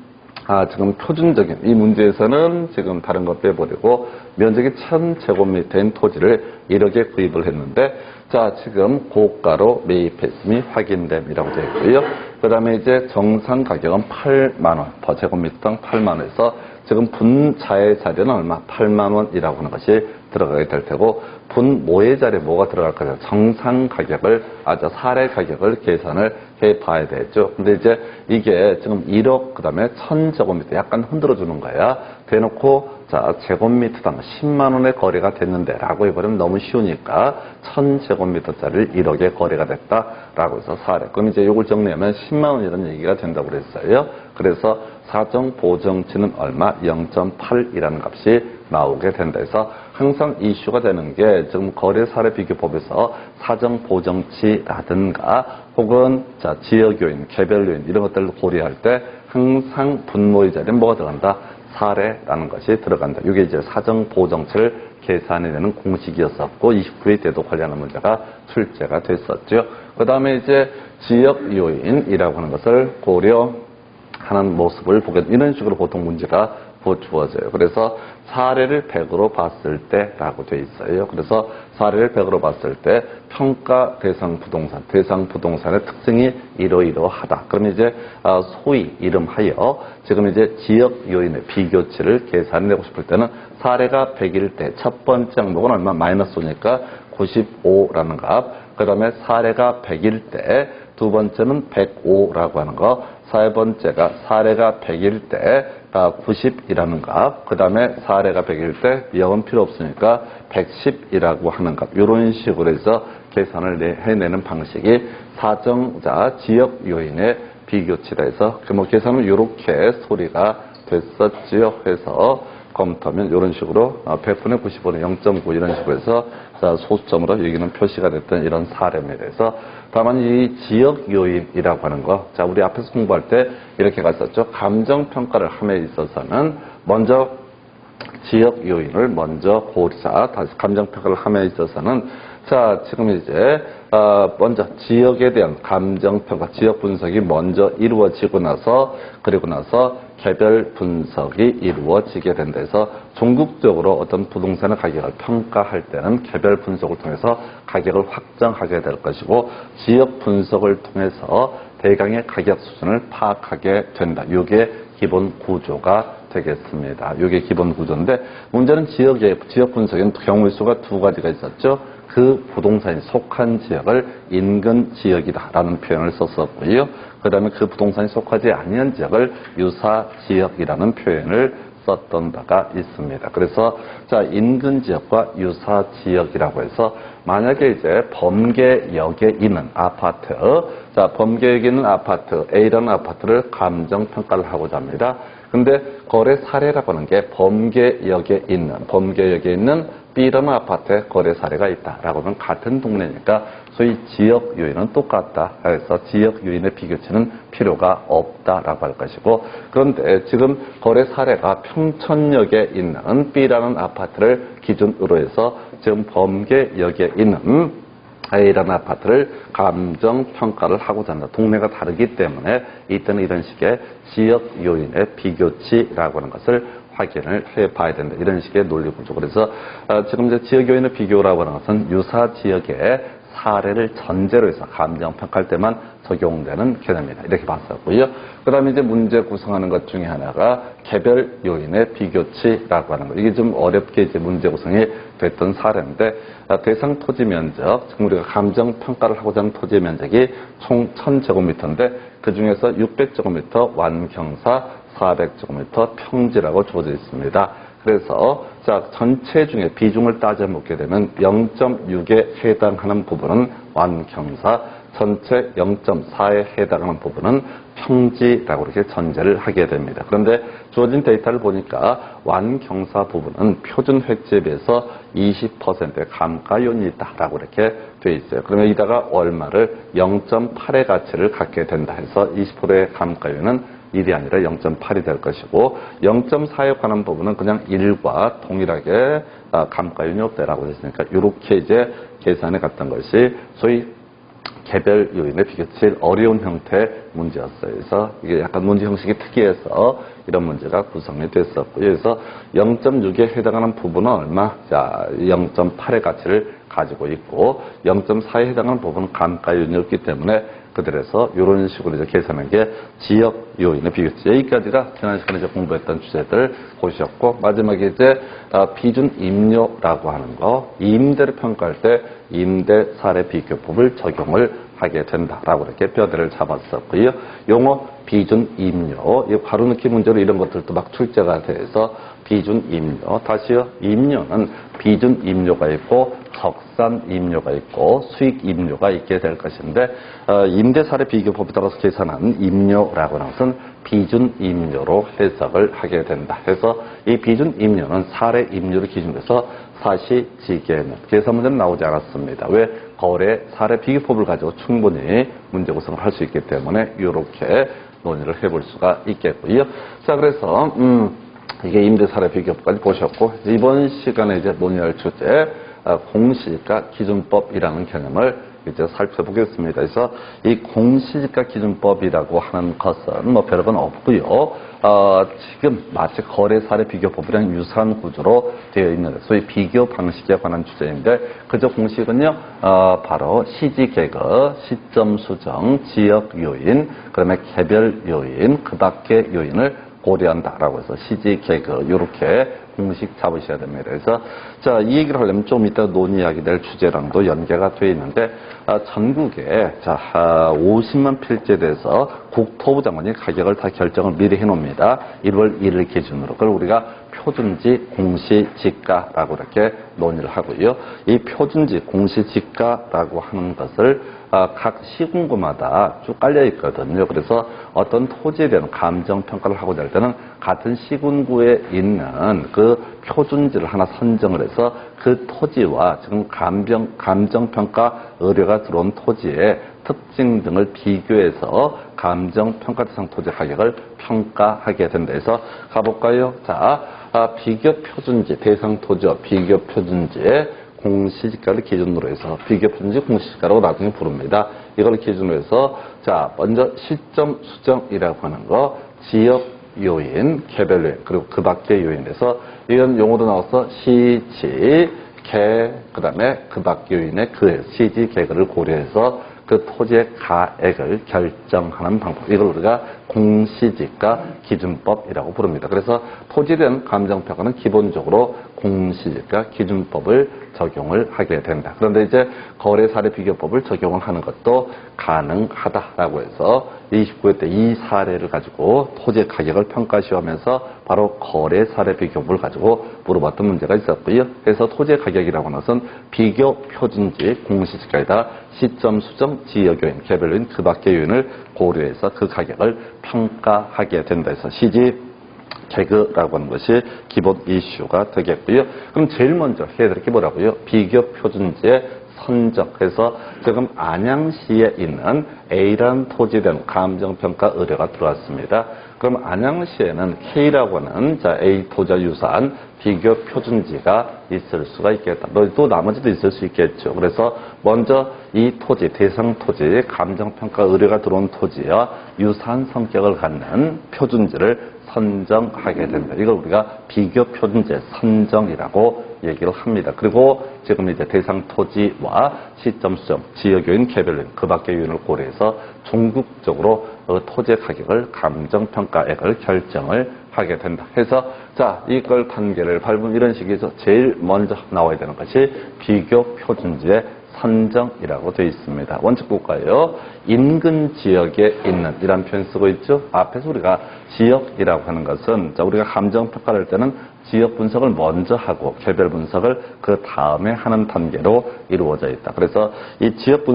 표준적인 이 문제에서는 지금 다른 것 빼버리고 면적이 1000제곱미터인 토지를 1억에 구입을 했는데, 자, 지금 고가로 매입했음이 확인됨이라고 되어 있고요. 그 다음에 이제 정상 가격은 8만원, 제곱미터당 8만원에서 지금 분자의 자리는 얼마? 8만원이라고 하는 것이 들어가게 될 테고, 분모의 자리에 뭐가 들어갈 거냐? 정상 가격을, 사례 가격을 계산을 해 봐야 되죠. 근데 이제 이게 지금 1억, 그 다음에 1000제곱미터 약간 흔들어 주는 거야. 대놓고, 자, 제곱미터당 10만원의 거래가 됐는데 라고 해버리면 너무 쉬우니까 1000제곱미터짜리를 1억에 거래가 됐다라고 해서 사례. 그럼 이제 이걸 정리하면 10만원이라는 얘기가 된다고 그랬어요. 그래서 사정 보정치는 얼마? 0.8이라는 값이 나오게 된다 해서 항상 이슈가 되는 게 지금 거래 사례 비교법에서 사정 보정치라든가 혹은 자, 지역 요인, 개별 요인 이런 것들을 고려할 때 항상 분모의 자리에 뭐가 들어간다? 사례라는 것이 들어간다. 이게 이제 사정 보정치를 계산해내는 공식이었었고 29회 때도 관련한 문제가 출제가 됐었죠. 그 다음에 이제 지역 요인이라고 하는 것을 고려하는 모습을 보게 이런 식으로 보통 문제가 주어져요. 그래서 사례를 100으로 봤을 때라고 돼 있어요. 그래서 사례를 100으로 봤을 때 평가 대상 부동산의 특징이 이러이러하다. 그럼 이제 소위 이름하여 지금 이제 지역 요인의 비교치를 계산해내고 싶을 때는 사례가 100일 때 첫 번째 항목은 얼마? 마이너스 5니까 95라는 값. 그 다음에 사례가 100일 때 두 번째는 105라고 하는 거. 세 번째가 사례가 100일 때 90이라는 값, 그 다음에 사례가 100일 때 0은 필요 없으니까 110이라고 하는 값, 이런 식으로 해서 계산을 해내는 방식이 사정자 지역 요인의 비교치라 해서 뭐 계산은 이렇게 소리가 됐었지요. 해서 검토하면 이런 식으로 100분의 95는 0.9 이런 식으로 해서 소수점으로 여기는 표시가 됐던 이런 사례입니다. 그래서 다만 이 지역 요인이라고 하는 거, 자 우리 앞에서 공부할 때 이렇게 갔었죠. 감정평가를 함에 있어서는 먼저 지역 요인을 먼저 고르자. 다시 감정평가를 함에 있어서는 자 지금 이제 먼저 지역에 대한 감정평가, 지역 분석이 먼저 이루어지고 나서 그리고 나서 개별 분석이 이루어지게 된다 해서 종국적으로 어떤 부동산의 가격을 평가할 때는 개별 분석을 통해서 가격을 확정하게 될 것이고 지역 분석을 통해서 대강의 가격 수준을 파악하게 된다. 이게 기본 구조가 되겠습니다. 이게 기본 구조인데 문제는 지역 분석에는 경우의 수가 두 가지가 있었죠. 그 부동산이 속한 지역을 인근 지역이다라는 표현을 썼었고요. 그 다음에 그 부동산이 속하지 아니한 지역을 유사 지역이라는 표현을 썼던 바가 있습니다. 그래서 자 인근 지역과 유사 지역이라고 해서 만약에 이제 범계역에 있는 아파트, 자 범계역에 있는 아파트 A라는 아파트를 감정평가를 하고자 합니다. 근데 거래 사례라고 하는 게 범계역에 있는 B라는 아파트에 거래 사례가 있다라고 하면 같은 동네니까 소위 지역 요인은 똑같다. 그래서 지역 요인의 비교치는 필요가 없다라고 할 것이고 그런데 지금 거래 사례가 평촌역에 있는 B라는 아파트를 기준으로 해서 지금 범계역에 있는 A라는 아파트를 감정평가를 하고자 한다. 동네가 다르기 때문에 이때는 이런 식의 지역 요인의 비교치라고 하는 것을 확인을 해봐야 된다. 이런 식의 논리 구조. 그래서 지금 이제 지역 요인의 비교라고 하는 것은 유사 지역의 사례를 전제로 해서 감정평가할 때만 적용되는 개념이다. 이렇게 봤었고요. 그 다음에 이제 문제 구성하는 것 중에 하나가 개별 요인의 비교치라고 하는 거. 이게 좀 어렵게 이제 문제 구성이 됐던 사례인데 대상 토지 면적, 지금 우리가 감정평가를 하고자 하는 토지 면적이 총 1000제곱미터인데 그 중에서 600제곱미터 완경사, 400제곱미터 평지라고 주어져 있습니다. 그래서 자 전체 중에 비중을 따져 묻게 되면 0.6에 해당하는 부분은 완경사, 전체 0.4에 해당하는 부분은 평지라고 이렇게 전제를 하게 됩니다. 그런데 주어진 데이터를 보니까 완경사 부분은 표준 획지에 비해서 20%의 감가요인이 있다라고 이렇게 돼 있어요. 그러면 이다가 얼마를 0.8의 가치를 갖게 된다 해서 20%의 감가요인은 1이 아니라 0.8이 될 것이고 0.4에 관한 부분은 그냥 1과 동일하게 감가요인이 없다라고 했으니까 이렇게 이제 계산해 갔던 것이 소위 개별 요인의 비교치 제일 어려운 형태의 문제였어요. 그래서 이게 약간 문제 형식이 특이해서 이런 문제가 구성이 됐었고요. 그래서 0.6에 해당하는 부분은 얼마? 자, 0.8의 가치를 가지고 있고 0.4에 해당하는 부분은 감가요인이 없기 때문에 그들에서 이런 식으로 이제 계산한 게 지역 요인의 비교치. 여기까지가 지난 시간에 이제 공부했던 주제들 보셨고 마지막에 이제 비준 임료라고 하는 거, 임대를 평가할 때 임대 사례 비교법을 적용을 하게 된다라고 이렇게 뼈대를 잡았었고요. 용어 비준 임료, 이 바로넣기 문제로 이런 것들도 막 출제가 돼서 비준 임료. 다시요, 임료는 비준 임료가 있고 적산 임료가 있고 수익 임료가 있게 될 것인데 임대 사례 비교법에 따라서 계산한 임료라고 하는 것은 비준 임료로 해석을 하게 된다. 해서 이 비준 임료는 사례 임료를 기준으로 해서 사시지계면 계산 문제는 나오지 않았습니다. 왜? 거래 사례 비교법을 가지고 충분히 문제 구성을 할 수 있기 때문에 이렇게 논의를 해볼 수가 있겠고요. 자, 그래서 이게 임대사례 비교법까지 보셨고, 이번 시간에 이제 논의할 주제, 공시지가 기준법이라는 개념을 이제 살펴보겠습니다. 그래서 이 공시지가 기준법이라고 하는 것은 뭐 별건 없고요. 지금 마치 거래사례 비교법이랑 유사한 구조로 되어 있는 소위 비교 방식에 관한 주제인데, 그저 공식은요, 바로 시지개그, 시점 수정, 지역 요인, 그다음에 개별 요인, 그 밖의 요인을 고려한다라고 해서 시지개그 이렇게 공식 잡으셔야 됩니다. 그래서 자, 이 얘기를 하려면 좀 이따 논의하게 될 주제랑도 연계가 되어 있는데, 전국에 자 50만 필지에 대해서 국토부 장관이 가격을 다 결정을 미리 해놓습니다. 1월 1일 기준으로. 그걸 우리가 표준지 공시지가라고 이렇게 논의를 하고요. 이 표준지 공시지가라고 하는 것을 각 시군구마다 쭉 깔려 있거든요. 그래서 어떤 토지에 대한 감정평가를 하고자 할 때는 같은 시군구에 있는 그 표준지를 하나 선정을 해서 그 토지와 지금 감정평가 의뢰가 들어온 토지의 특징 등을 비교해서 감정평가 대상 토지 가격을 평가하게 된다. 해서 가볼까요? 자, 비교 표준지 대상 토지와 비교 표준지의 공시지가를 기준으로 해서 비교 표준지 공시지가라고 나중에 부릅니다. 이걸 기준으로 해서 자, 먼저 시점 수정이라고 하는 거, 지역 요인, 개별 요인, 그리고 그 밖의 요인에서 이건 용어도 나와서 시지, 개, 그 다음에 그 밖의 요인의 그 시지, 개를 고려해서 그 토지의 가액을 결정하는 방법. 이걸 우리가 공시지가 기준법이라고 부릅니다. 그래서 토지에 대한 감정평가는 기본적으로 공시지가 기준법을 적용을 하게 된다. 그런데 이제 거래사례 비교법을 적용을 하는 것도 가능하다라고 해서 29회 때 이 사례를 가지고 토지의 가격을 평가시하면서 바로 거래사례 비교법을 가지고 물어봤던 문제가 있었고요. 그래서 토지의 가격이라고 하는 것은 비교 표준지 공시지가에다 시점 수정, 지역 요인, 개별 요인, 그 밖의 요인을 고려해서 그 가격을 평가하게 된다 해서 시지 개그라고 하는 것이 기본 이슈가 되겠고요. 그럼 제일 먼저 해야 될 게 뭐라고요? 비교 표준지의 선정해서 지금 안양시에 있는 A라는 토지에 대한 감정평가 의뢰가 들어왔습니다. 그럼 안양시에는 K라고 하는 자 A 토지와 유사한 비교 표준지가 있을 수가 있겠다. 또 나머지도 있을 수 있겠죠. 그래서 먼저 이 토지, 대상 토지 감정평가 의뢰가 들어온 토지와 유사한 성격을 갖는 표준지를 선정하게 된다. 이걸 우리가 비교 표준지 선정이라고 얘기를 합니다. 그리고 지금 이제 대상 토지와 시점 수정, 지역 요인, 개별 요인, 그 밖의 요인을 고려해서 종국적으로 토지의 가격을 감정평가액을 결정을 하게 된다. 해서 자, 이걸 단계를 밟으면 이런 식에서 제일 먼저 나와야 되는 것이 비교 표준지의 선정이라고 되어 있습니다. 원칙 볼까요? 인근 지역에 있는 이란 표현 쓰고 있죠. 앞에서 우리가 지역이라고 하는 것은 자, 우리가 감정평가를 할 때는 지역 분석을 먼저 하고 개별 분석을 그 다음에 하는 단계로 이루어져 있다. 그래서 이 지역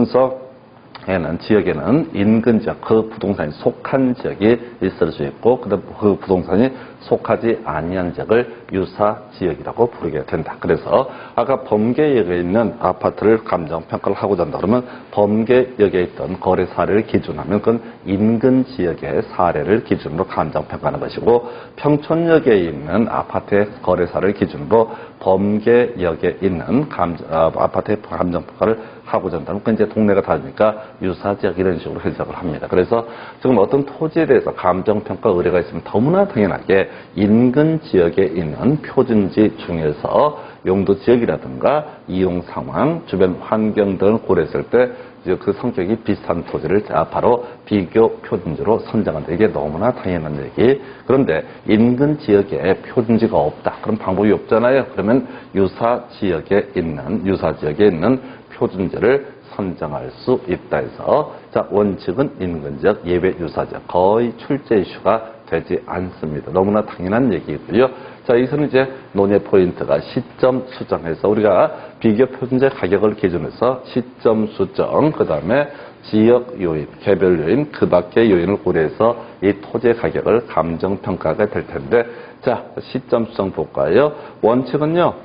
지역에는 인근 지역, 그 부동산이 속한 지역이 있을 수 있고, 그 부동산이 속하지 아니한 지역을 유사 지역이라고 부르게 된다. 그래서 아까 범계역에 있는 아파트를 감정평가를 하고자 한다 그러면 범계역에 있던 거래 사례를 기준하면 그건 인근 지역의 사례를 기준으로 감정평가하는 것이고, 평촌역에 있는 아파트의 거래 사례를 기준으로 범계역에 있는 아파트의 감정평가를 하고자 한다면 그건 이제 동네가 다르니까 유사지역 이런 식으로 해석을 합니다. 그래서 지금 어떤 토지에 대해서 감정평가 의뢰가 있으면 너무나 당연하게 인근 지역에 있는 표준지 중에서 용도 지역이라든가 이용 상황, 주변 환경 등을 고려했을 때 그 성격이 비슷한 토지를 바로 비교 표준지로 선정한다. 이게 너무나 당연한 얘기. 그런데 인근 지역에 표준지가 없다. 그럼 방법이 없잖아요. 그러면 유사 지역에 있는 표준지를 선정할 수 있다 해서 자, 원칙은 인근 지역, 예외 유사 지역. 거의 출제 이슈가 되지 않습니다. 너무나 당연한 얘기고요. 자, 여기서는 이제 논의 포인트가 시점 수정해서 우리가 비교 표준지 가격을 기준해서 시점 수정, 그 다음에 지역 요인, 개별 요인, 그 밖의 요인을 고려해서 이 토지의 가격을 감정평가가 될 텐데, 자, 시점 수정 볼까요? 원칙은요,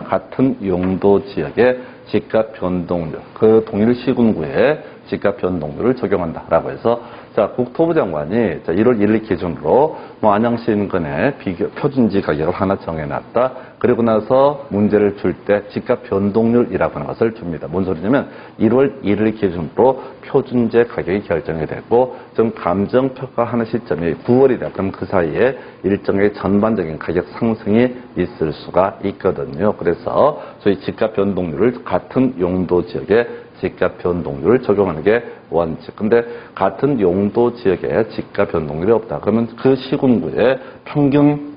같은 용도 지역의 집값 변동률, 그 동일 시군구의 집값 변동률을 적용한다라고 해서 자, 국토부 장관이 자, 1월 1일 기준으로 뭐 안양시 인근의 표준지 가격을 하나 정해놨다. 그리고 나서 문제를 줄 때 집값 변동률이라고 하는 것을 줍니다. 뭔 소리냐면 1월 1일 기준으로 표준제 가격이 결정이 되고 좀 감정평가하는 시점이 9월이다. 그럼 그 사이에 일정의 전반적인 가격 상승이 있을 수가 있거든요. 그래서 소위 집값 변동률을 같은 용도 지역에 집값 변동률을 적용하는 게 원칙. 근데 같은 용도 지역에 집값 변동률이 없다. 그러면 그 시군구에 평균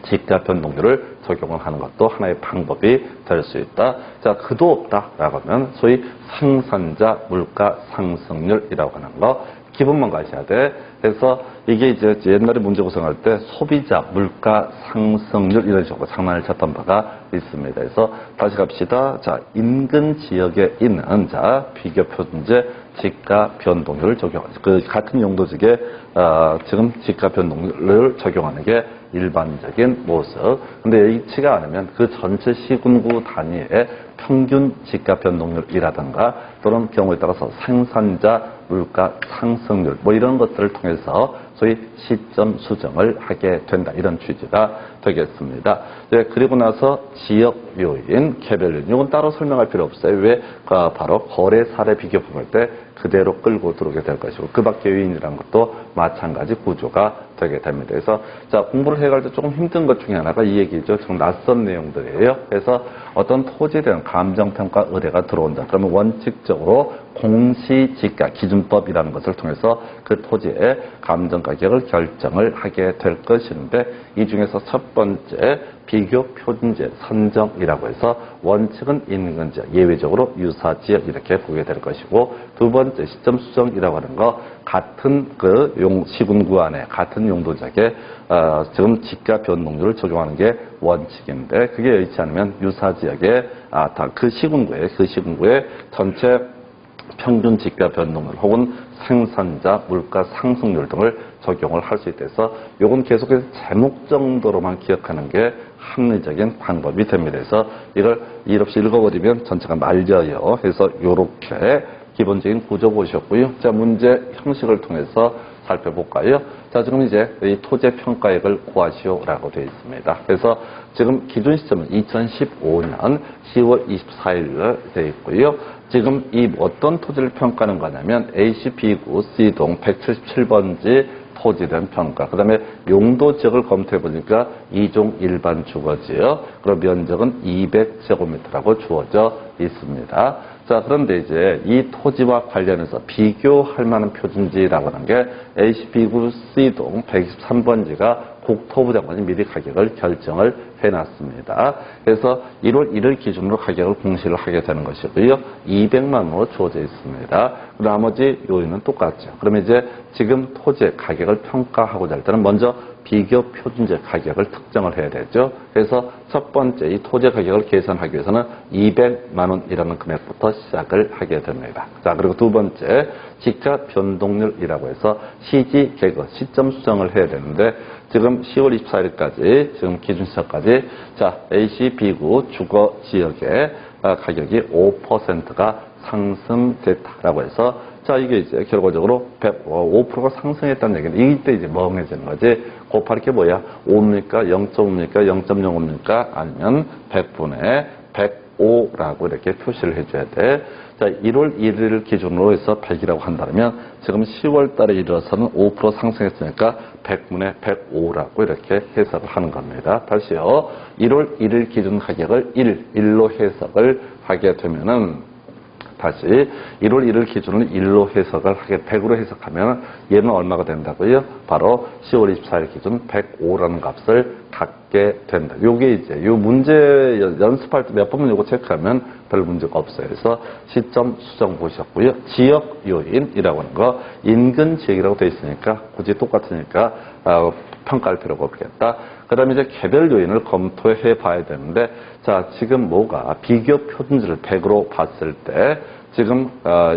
집값 변동률을 적용을 하는 것도 하나의 방법이 될 수 있다. 자, 그도 없다라고 하면 소위 생산자 물가 상승률이라고 하는 거 기본만 가셔야 돼. 그래서 이게 이제 옛날에 문제 구성할 때 소비자 물가 상승률 이런 식으로 장난을 쳤던 바가 있습니다. 그래서 다시 갑시다. 자, 인근 지역에 있는 자 비교 표준제 집값 변동률을 적용하는 그 같은 용도직에 지금 집값 변동률을 적용하는 게 일반적인 모습. 근데 예치가 않으면 그 전체 시군구 단위의 평균 집값 변동률이라든가 또는 경우에 따라서 생산자 물가 상승률 뭐 이런 것들을 통해서 소위 시점 수정을 하게 된다. 이런 취지가 되겠습니다. 네, 그리고 나서 지역 요인, 개별 요인 이건 따로 설명할 필요 없어요. 왜? 바로 거래 사례 비교 볼 때 그대로 끌고 들어오게 될 것이고 그 밖의 요인이라는 것도 마찬가지 구조가 되게 됩니다. 그래서 자 공부를 해갈 때 조금 힘든 것 중에 하나가 이 얘기죠. 좀 낯선 내용들이에요. 그래서 어떤 토지에 대한 감정평가 의뢰가 들어온다. 그러면 원칙적으로 공시지가 기준법이라는 것을 통해서 그 토지의 감정가격을 결정을 하게 될 것인데 이 중에서 첫 번째 비교 표준제 선정이라고 해서 원칙은 인근지역, 예외적으로 유사지역 이렇게 보게 될 것이고 두 번째 시점 수정이라고 하는 거 같은 그 시군구 안에 같은 용도지역에 지금 집값 변동률을 적용하는 게 원칙인데 그게 여의치 않으면 유사지역에 그 시군구에 전체 평균 집값 변동률 혹은 생산자 물가 상승률 등을 적용을 할 수 있대서 이건 계속해서 제목 정도로만 기억하는 게 합리적인 방법이 됩니다. 그래서 이걸 일 없이 읽어버리면 전체가 말려요. 그래서 이렇게 기본적인 구조 보셨고요. 자, 문제 형식을 통해서 살펴볼까요? 자, 지금 이제 이 토지 평가액을 구하시오라고 되어 있습니다. 그래서 지금 기준 시점은 2015년 10월 24일 되어 있고요. 지금 이 어떤 토지를 평가하는 거냐면 AC B구 C동 177번지 토지된 평가. 그 다음에 용도 지역을 검토해 보니까 2종 일반 주거지요. 그럼 면적은 200제곱미터라고 주어져 있습니다. 자, 그런데 이제 이 토지와 관련해서 비교할 만한 표준지라고 하는 게 HB구 C동 123번지가 국토부 장관이 미리 가격을 결정을 해놨습니다. 그래서 1월 1일 기준으로 가격을 공시를 하게 되는 것이고요. 200만 원으로 주어져 있습니다. 나머지 요인은 똑같죠. 그러면 이제 지금 토지의 가격을 평가하고자 할 때는 먼저 비교 표준제 가격을 특정을 해야 되죠. 그래서 첫 번째 이 토지 가격을 계산하기 위해서는 200만 원이라는 금액부터 시작을 하게 됩니다. 자, 그리고 두 번째 집값 변동률이라고 해서 시지 개거 시점 수정을 해야 되는데 지금 10월 24일까지 지금 기준 시점까지 자 AC B구 주거 지역의 가격이 5%가 상승됐다라고 해서 자, 이게 이제 결과적으로 5%가 상승했다는 얘기는 이때 이제 멍해지는 거지. 곱할 게 뭐야? 5입니까? 0.5입니까? 0.05입니까? 아니면 100분의 105라고 이렇게 표시를 해줘야 돼. 자, 1월 1일 기준으로 해서 100이라고 한다면 지금 10월 달에 이르러서는 5% 상승했으니까 100분의 105라고 이렇게 해석을 하는 겁니다. 다시요. 1월 1일 기준 가격을 1로 해석을 하게 되면은 다시 1월 1일 기준으로 1로 해석을 하게 100으로 해석하면 얘는 얼마가 된다고요? 바로 10월 24일 기준 105라는 값을 갖게 된다. 요게 이제 요 문제 연습할 때 몇 번만 요거 체크하면 별 문제가 없어요. 그래서 시점 수정 보셨고요. 지역 요인이라고 하는 거 인근 지역이라고 되어 있으니까 굳이 똑같으니까 평가할 필요가 없겠다. 그 다음에 이제 개별 요인을 검토해 봐야 되는데, 자, 지금 뭐가 비교 표준지를 100으로 봤을 때, 지금,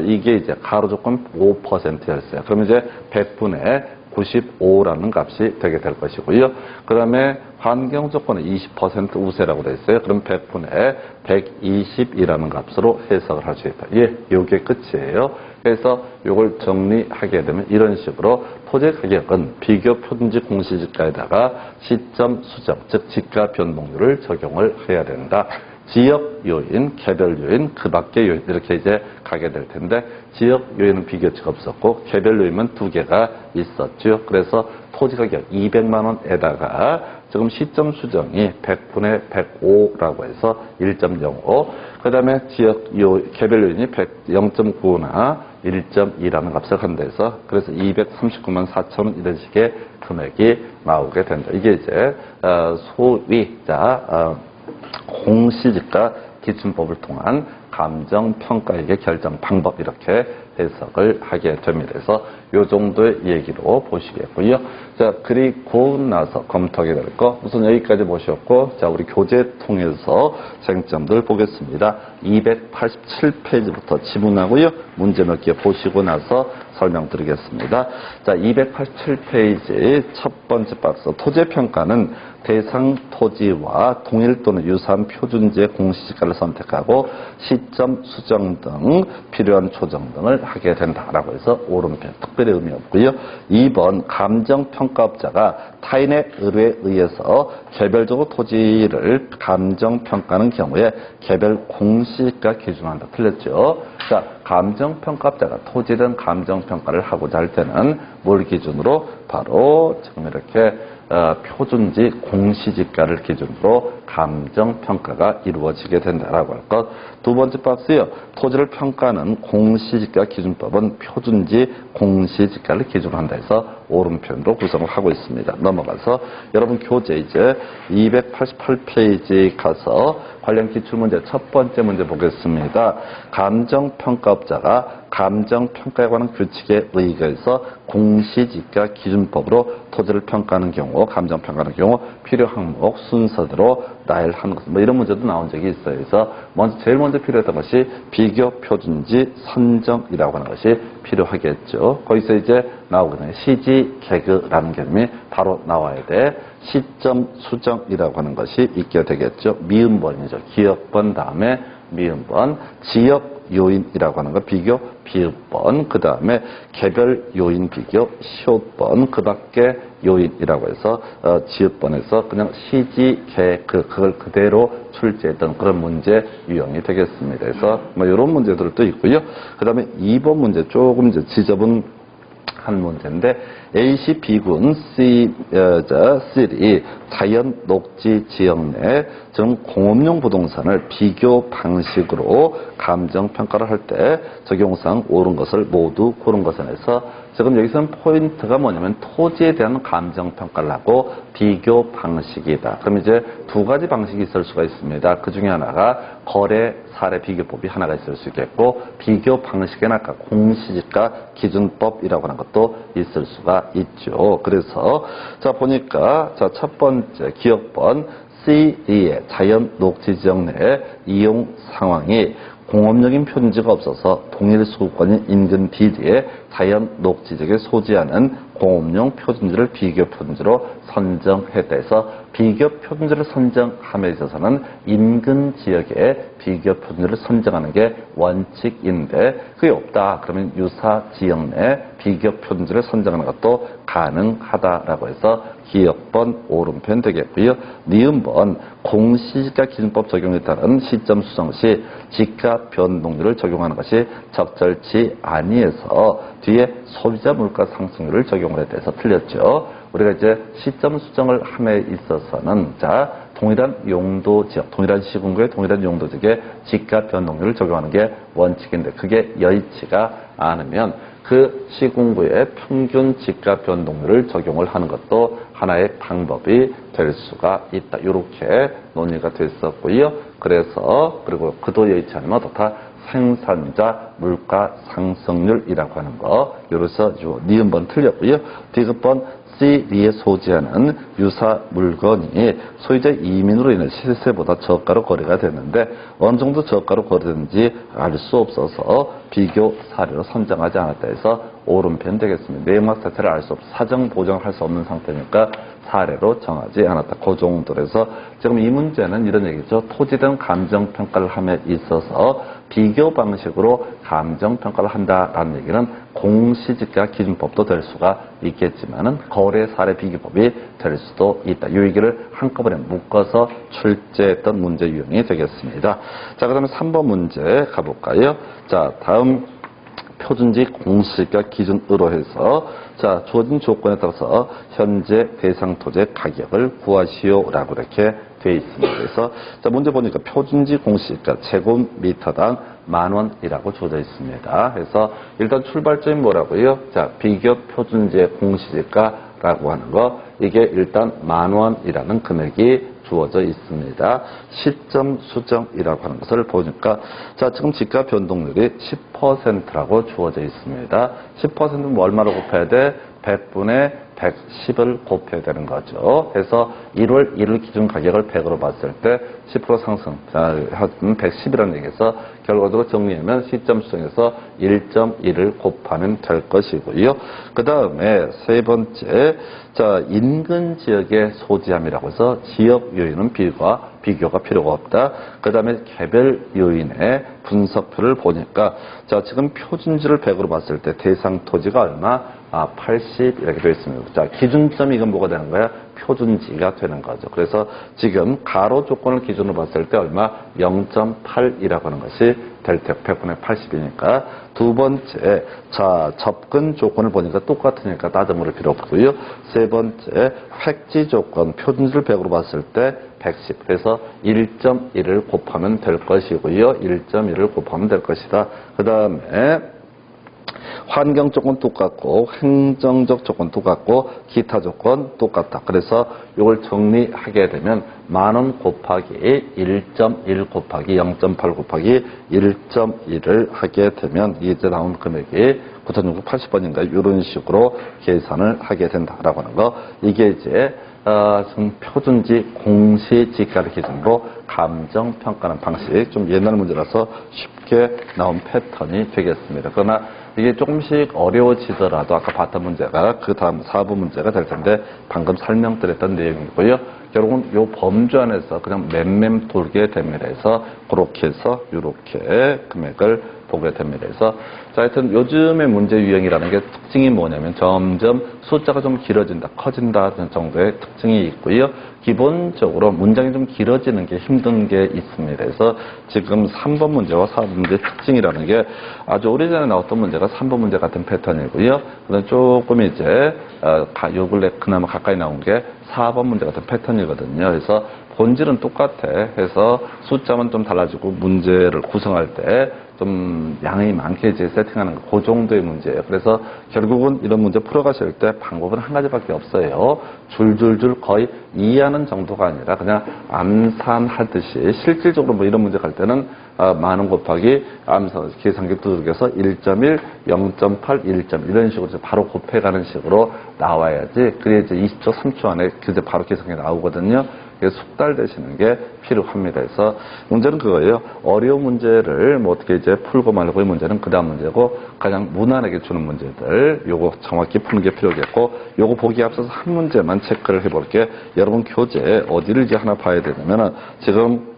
이게 이제 가로 조건 5%였어요. 그러면 이제 100분의 95라는 값이 되게 될 것이고요. 그 다음에 환경 조건은 20% 우세라고 되어 있어요. 그럼 100분의 120이라는 값으로 해석을 할 수 있다. 예, 요게 끝이에요. 그래서 요걸 정리하게 되면 이런 식으로 토지 가격은 비교 표준지 공시지가에다가 시점 수정, 즉 지가 변동률을 적용을 해야 된다. 지역 요인, 개별 요인, 그 밖의 요인 이렇게 이제 가게 될 텐데 지역 요인은 비교치가 없었고 개별 요인은 2개가 있었죠. 그래서 토지 가격 200만 원에다가 지금 시점 수정이 100분의 105라고 해서 1.05. 그 다음에 지역 개별 요인이 0.95나 1.2라는 값을 한다 해서 그래서 239만 4천 원 이런 식의 금액이 나오게 된다. 이게 이제 소위 공시지가 기준법을 통한 감정평가액의 결정 방법 이렇게 해석을 하게 됩니다. 그래서 이 정도의 얘기로 보시겠고요. 자, 그리고 나서 검토하게 될 거 우선 여기까지 보셨고, 자, 우리 교재 통해서 쟁점들 보겠습니다. 287페이지부터 지문하고요. 문제 몇 개 보시고 나서 설명드리겠습니다. 자, 287페이지 첫 번째 박스. 토지평가는 대상 토지와 동일 또는 유사한 표준지의 공시지가를 선택하고 시점 수정 등 필요한 조정 등을 하게 된다라고 해서 오른편 특별히 의미 없고요. 2번 감정평가업자가 타인의 의뢰에 의해서 개별적으로 토지를 감정평가하는 경우에 개별 공시지가 기준한다. 틀렸죠? 자, 감정평가업자가 토지든 감정평가를 하고자 할 때는 뭘 기준으로? 바로 지금 이렇게 표준지 공시지가를 기준으로 감정평가가 이루어지게 된다라고 할 것. 두 번째 박스요. 토지를 평가하는 공시지가 기준법은 표준지 공시지가를 기준으로 한다 해서 오른편으로 구성을 하고 있습니다. 넘어가서 여러분 교재 이제 288페이지 가서 관련 기출문제 첫 번째 문제 보겠습니다. 감정평가업자가 감정평가에 관한 규칙에 의거해서 공시지가 기준법으로 토지를 평가하는 경우, 감정평가하는 경우 필요 항목 순서대로 나열하는 것, 이런 문제도 나온 적이 있어요. 그래서 제일 먼저 필요했던 것이 비교 표준지 선정이라고 하는 것이 필요하겠죠. 거기서 이제 나오거든요. 시지 개그라는 개념이 바로 나와야 돼. 시점 수정이라고 하는 것이 있게 되겠죠. 미음번이죠. 기역번 다음에 미음번, 지역 요인이라고 하는 거 비교 비읍번, 그 다음에 개별 요인 비교 시옷번, 그 밖에 요인이라고 해서 지읒번에서 그냥 시지 그걸 그대로 출제했던 그런 문제 유형이 되겠습니다. 그래서 이런 문제들도 있고요. 그 다음에 2번 문제 조금 이제 지저분 한 문제인데 A시 B군 C이 자연 녹지 지역 내 좀 공업용 부동산을 비교 방식으로 감정평가를 할 때 적용상 옳은 것을 모두 고른 것에 대해서 지금 여기서는 포인트가 뭐냐면 토지에 대한 감정평가를 하고 비교 방식이다. 그럼 이제 두 가지 방식이 있을 수가 있습니다. 그 중에 하나가 거래 사례 비교법이 하나가 있을 수 있겠고 비교 방식에는 아까 공시지가 기준법이라고 하는 것도 있을 수가 있죠. 그래서 자 보니까 자 첫 번째 기억번 C2의 자연 녹지 지역 내 이용 상황이 공업적인 표준지가 없어서 동일 소유권인 인근 B지에 자연 녹지 지역에 소지하는 공업용 표준지를 비교 표준지로 선정했다 해서 비교 표준지를 선정함에 있어서는 인근 지역에 비교 표준지를 선정하는 게 원칙인데 그게 없다. 그러면 유사 지역 내 비교 표준지를 선정하는 것도 가능하다라고 해서 기역번 오른편 되겠고요. 니은번 공시지가 기준법 적용에 따른 시점 수정 시 지가 변동률을 적용하는 것이 적절치 아니해서 뒤에 소비자 물가 상승률을 적용을 했다 해서 틀렸죠. 우리가 이제 시점 수정을 함에 있어서는 자 동일한 용도 지역, 동일한 시군구의 동일한 용도 지역에 지가 변동률을 적용하는 게 원칙인데 그게 여의치가 않으면 그 시군구의 평균 지가 변동률을 적용을 하는 것도 하나의 방법이 될 수가 있다. 이렇게 논의가 됐었고요. 그래서 그리고 그도 여의치 않으면 어떻다? 생산자 물가 상승률이라고 하는 거. 이로서 니은번 틀렸고요. 디귿번 C2에 소지하는 유사 물건이 소유자 이민으로 인해 시세보다 저가로 거래가 됐는데 어느 정도 저가로 거래되는지 알 수 없어서 비교 사례로 선정하지 않았다 해서 오른편 되겠습니다. 내용학 자체를 알 수 없어 사정 보정할 수 없는 상태니까 사례로 정하지 않았다. 그 정도에서 지금 이 문제는 이런 얘기죠. 토지등 감정평가를 함에 있어서 비교 방식으로 감정평가를 한다라는 얘기는 공시지가 기준법도 될 수가 있겠지만은 거래 사례 비교법이 될 수도 있다. 이 얘기를 한꺼번에 묶어서 출제했던 문제 유형이 되겠습니다. 자, 그다음에 3번 문제 가볼까요? 자, 다음 표준지 공시지가 기준으로 해서 자, 주어진 조건에 따라서 현재 대상 토지의 가격을 구하시오라고 이렇게 되어 있습니다. 그래서 자, 문제 보니까 표준지 공시지가 제곱미터당 10,000원이라고 주어져 있습니다. 그래서 일단 출발점이 뭐라고요? 자, 비교 표준지의 공시지가라고 하는 거 이게 일단 10,000원이라는 금액이 주어져 있습니다. 시점 수정이라고 하는 것을 보니까 자, 지금 지가 변동률이 10%라고 주어져 있습니다. 10%는 얼마로 곱해야 돼? 100분의 110을 곱해야 되는 거죠. 그래서 1월 1일 기준 가격을 100으로 봤을 때 10% 상승, 자, 110이라는 얘기에서 결과적으로 정리하면 시점 수정에서 1.1을 곱하면 될 것이고요. 그 다음에 세 번째, 자, 인근 지역의 소지함이라고 해서 지역 요인은 비교가 필요가 없다. 그 다음에 개별 요인의 분석표를 보니까 자, 지금 표준지를 100으로 봤을 때 대상 토지가 얼마? 80 이렇게 되어 있습니다. 자, 기준점이 이건 뭐가 되는 거야? 표준지가 되는 거죠. 그래서 지금 가로 조건을 기준으로 봤을 때 얼마? 0.8이라고 하는 것이 될 때 100분의 80이니까 두 번째, 자, 접근 조건을 보니까 똑같으니까 따져 물을 필요 없고요. 세 번째, 획지 조건, 표준지를 100으로 봤을 때 110. 그래서 1.1을 곱하면 될 것이고요. 1.1을 곱하면 될 것이다. 그 다음에 환경 조건 똑같고 행정적 조건 똑같고 기타 조건 똑같다. 그래서 이걸 정리하게 되면 10,000원 곱하기 1.1 곱하기 0.8 곱하기 1.1을 하게 되면 이제 나온 금액이 9,680원인가 이런 식으로 계산을 하게 된다라고 하는 거. 이게 이제 지금 표준지 공시지가를 기준으로 감정평가하는 방식, 좀 옛날 문제라서 쉽게 나온 패턴이 되겠습니다. 그러나 이게 조금씩 어려워지더라도 아까 봤던 문제가 그 다음 4번 문제가 될 텐데 방금 설명드렸던 내용이고요. 결국은 이 범주 안에서 그냥 맴맴 돌게 됩니다. 그래서 그렇게 해서 이렇게 금액을 보게 됩니다. 그래서 자, 하여튼 요즘의 문제 유형이라는 게 특징이 뭐냐면 점점 숫자가 좀 길어진다, 커진다는 정도의 특징이 있고요. 기본적으로 문장이 좀 길어지는 게 힘든 게 있습니다. 그래서 지금 3번 문제와 4번 문제의 특징이라는 게 아주 오래전에 나왔던 문제가 3번 문제 같은 패턴이고요. 그다음 조금 이제 요 근래 그나마 가까이 나온 게 4번 문제 같은 패턴이거든요. 그래서 본질은 똑같아. 해서 숫자만 좀 달라지고 문제를 구성할 때 좀 양이 많게 이제 세팅하는 그 정도의 문제예요. 그래서 결국은 이런 문제 풀어가실 때 방법은 한 가지밖에 없어요. 줄줄줄 거의 이해하는 정도가 아니라 그냥 암산하듯이 실질적으로 뭐 이런 문제 갈 때는 10,000원 곱하기 암산 계산기 두들겨서 1.1, 0.8, 1.1 이런 식으로 바로 곱해가는 식으로 나와야지. 그래야 이제 20초, 3초 안에 그제 바로 계산기 나오거든요. 숙달되시는 게 필요합니다. 그래서 문제는 그거예요. 어려운 문제를 뭐 어떻게 이제 풀고 말고 이 문제는 그 다음 문제고 가장 무난하게 주는 문제들 요거 정확히 푸는 게 필요하겠고 요거 보기에 앞서서 한 문제만 체크를 해볼게요. 여러분 교재 어디를 이제 하나 봐야 되냐면은 지금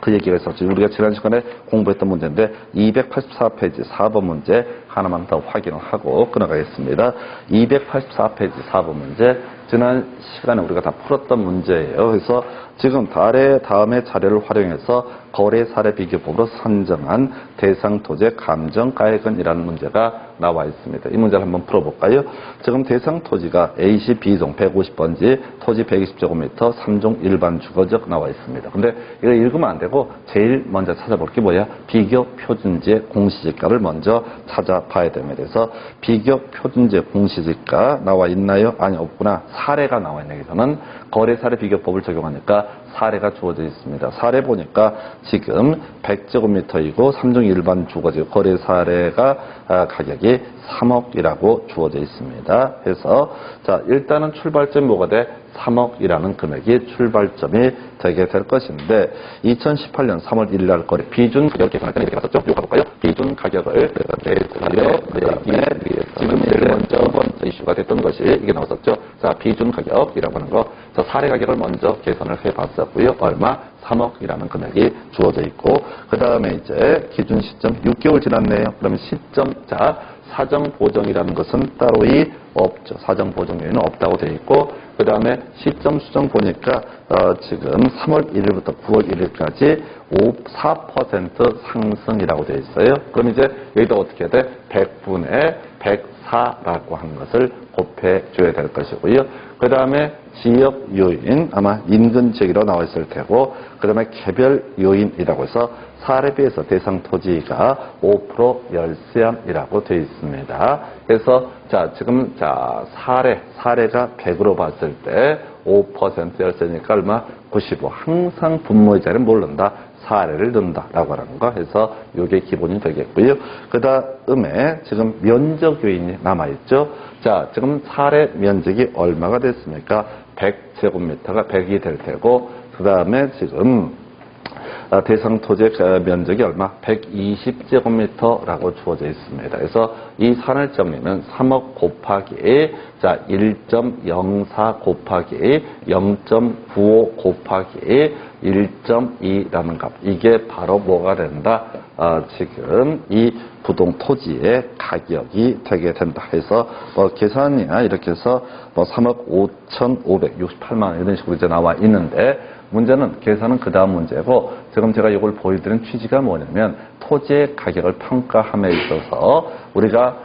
그 얘기가 있었죠. 우리가 지난 시간에 공부했던 문제인데 284페이지 4번 문제 하나만 더 확인을 하고 끊어가겠습니다. 284페이지 4번 문제 지난 시간에 우리가 다 풀었던 문제예요. 그래서 지금 다음의 자료를 활용해서 거래 사례 비교법으로 선정한 대상 토지의 감정가액은이라는 문제가 나와 있습니다. 이 문제를 한번 풀어볼까요? 지금 대상 토지가 A시 B동 150번지 토지 120제곱미터 3종 일반 주거지역 나와 있습니다. 근데 이거 읽으면 안 되고 제일 먼저 찾아볼 게 뭐야? 비교 표준지의 공시지가를 먼저 찾아봐야 됩니다. 그래서 비교 표준지의 공시지가 나와 있나요? 아니 없구나. 사례가 나와 있는 여기서는 거래 사례 비교법을 적용하니까 사례가 주어져 있습니다. 사례 보니까 지금 100제곱미터이고 3종 일반 주거지 거래 사례가 가격이 3억이라고 주어져 있습니다. 해서 자 일단은 출발점이 뭐가 돼? 3억이라는 금액이 출발점이 되게 될 것인데 2018년 3월 1일 날 거래 비준 가격 계산할 때는 이렇게 봤었죠? 이거 가볼까요? 비준 가격을 지금 제일 먼저 첫 번째 이슈가 됐던 것이 이게 나왔었죠. 자 비준 가격이라고 하는 거, 자 사례 가격을 먼저 계산을 해봤었고요. 얼마? 3억이라는 금액이 주어져 있고 그 다음에 이제 기준 시점 6개월 지났네요. 그러면 시점 자 사정 보정이라는 것은 따로이 없죠. 사정 보정 요인은 없다고 되어 있고 그 다음에 시점 수정 보니까 지금 3월 1일부터 9월 1일까지 4% 상승이라고 되어 있어요. 그럼 이제 여기다 어떻게 해야 돼? 100분의 104라고 하는 것을 곱해줘야 될 것이고요. 그 다음에 지역 요인, 아마 인근 지역이라고 나와 있을 테고, 그 다음에 개별 요인이라고 해서 사례에 비해서 대상 토지가 5% 열세안이라고 되어 있습니다. 그래서 자 지금 자 사례가 100으로 봤을 때 5% 열세니까 얼마? 95. 항상 분모의자를 모른다. 사례를 넣는다라고 하는 거 해서 이게 기본이 되겠고요. 그 다음에 지금 면적 요인이 남아있죠. 자, 지금 사례 면적이 얼마가 됐습니까? 100제곱미터가 100이 될 테고, 그 다음에 지금 대상 토지의 면적이 얼마? 120제곱미터라고 주어져 있습니다. 그래서 이 산을 정리는 3억 곱하기 자 1.04 곱하기 0.95 곱하기 1.2라는 값. 이게 바로 뭐가 된다? 지금 이 부동 토지의 가격이 되게 된다 해서 계산이야 이렇게 해서 3억 5,568만 원 이런 식으로 이제 나와 있는데 문제는 계산은 그 다음 문제고 지금 제가 이걸 보여드린 취지가 뭐냐면 토지의 가격을 평가함에 있어서 우리가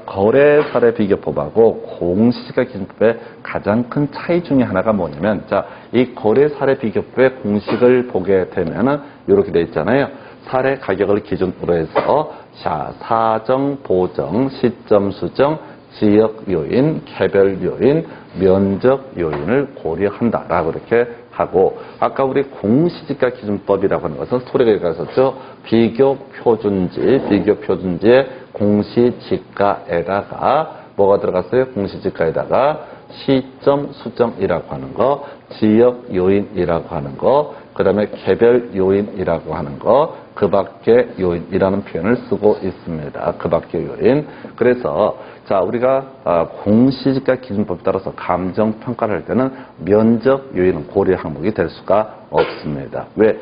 거래 사례 비교법하고 공시지가 기준법의 가장 큰 차이 중에 하나가 뭐냐면 자, 이 거래 사례 비교법의 공식을 보게 되면은 이렇게 돼 있잖아요. 사례 가격을 기준으로 해서 자, 사정, 보정, 시점 수정, 지역 요인, 개별 요인, 면적 요인을 고려한다라고 이렇게 하고 아까 우리 공시지가 기준법이라고 하는 것은 스토리가 있었죠. 비교 표준지의 공시지가에다가 뭐가 들어갔어요? 공시지가에다가 시점 수정이라고 하는 거, 지역 요인이라고 하는 거, 그 다음에 개별 요인이라고 하는 거, 그 밖의 요인이라는 표현을 쓰고 있습니다. 그 밖의 요인. 그래서 자 우리가 공시지가 기준법에 따라서 감정평가를 할 때는 면적 요인은 고려 항목이 될 수가 없습니다. 왜?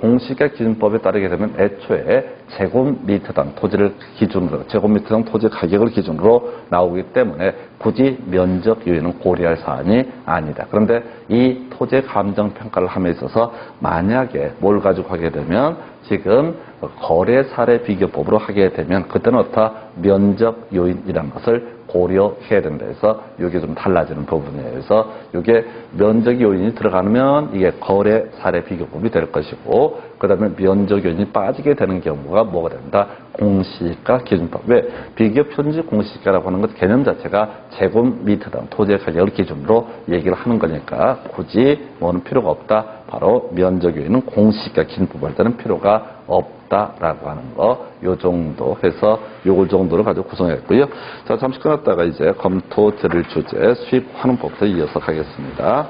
공시지가 기준법에 따르게 되면 애초에 제곱미터당 토지를 기준으로 제곱미터당 토지 가격을 기준으로 나오기 때문에 굳이 면적 요인은 고려할 사안이 아니다. 그런데 이 토지의 감정평가를 함에 있어서 만약에 뭘 가지고 하게 되면 지금 거래 사례 비교법으로 하게 되면 그때는 어떤 면적 요인이라는 것을 고려해야 된다 해서 이게 좀 달라지는 부분이에요. 그래서 이게 면적 요인이 들어가면 이게 거래 사례 비교법이 될 것이고 그 다음에 면적 요인이 빠지게 되는 경우가 뭐가 된다? 공시지가 기준법. 왜? 비교 표준지 공시지가라고 하는 것 개념 자체가 제곱미터당 토지의 가격을 기준으로 얘기를 하는 거니까 굳이 뭐는 필요가 없다. 바로 면적 요인은 공시지가 기준법을 할 때는 필요가 없다라고 하는 거, 요 정도 해서 요걸 정도로 가지고 구성했고요. 자, 잠시 끊었다가 이제 검토 드릴 주제 수입 환원법부터 이어서 가겠습니다.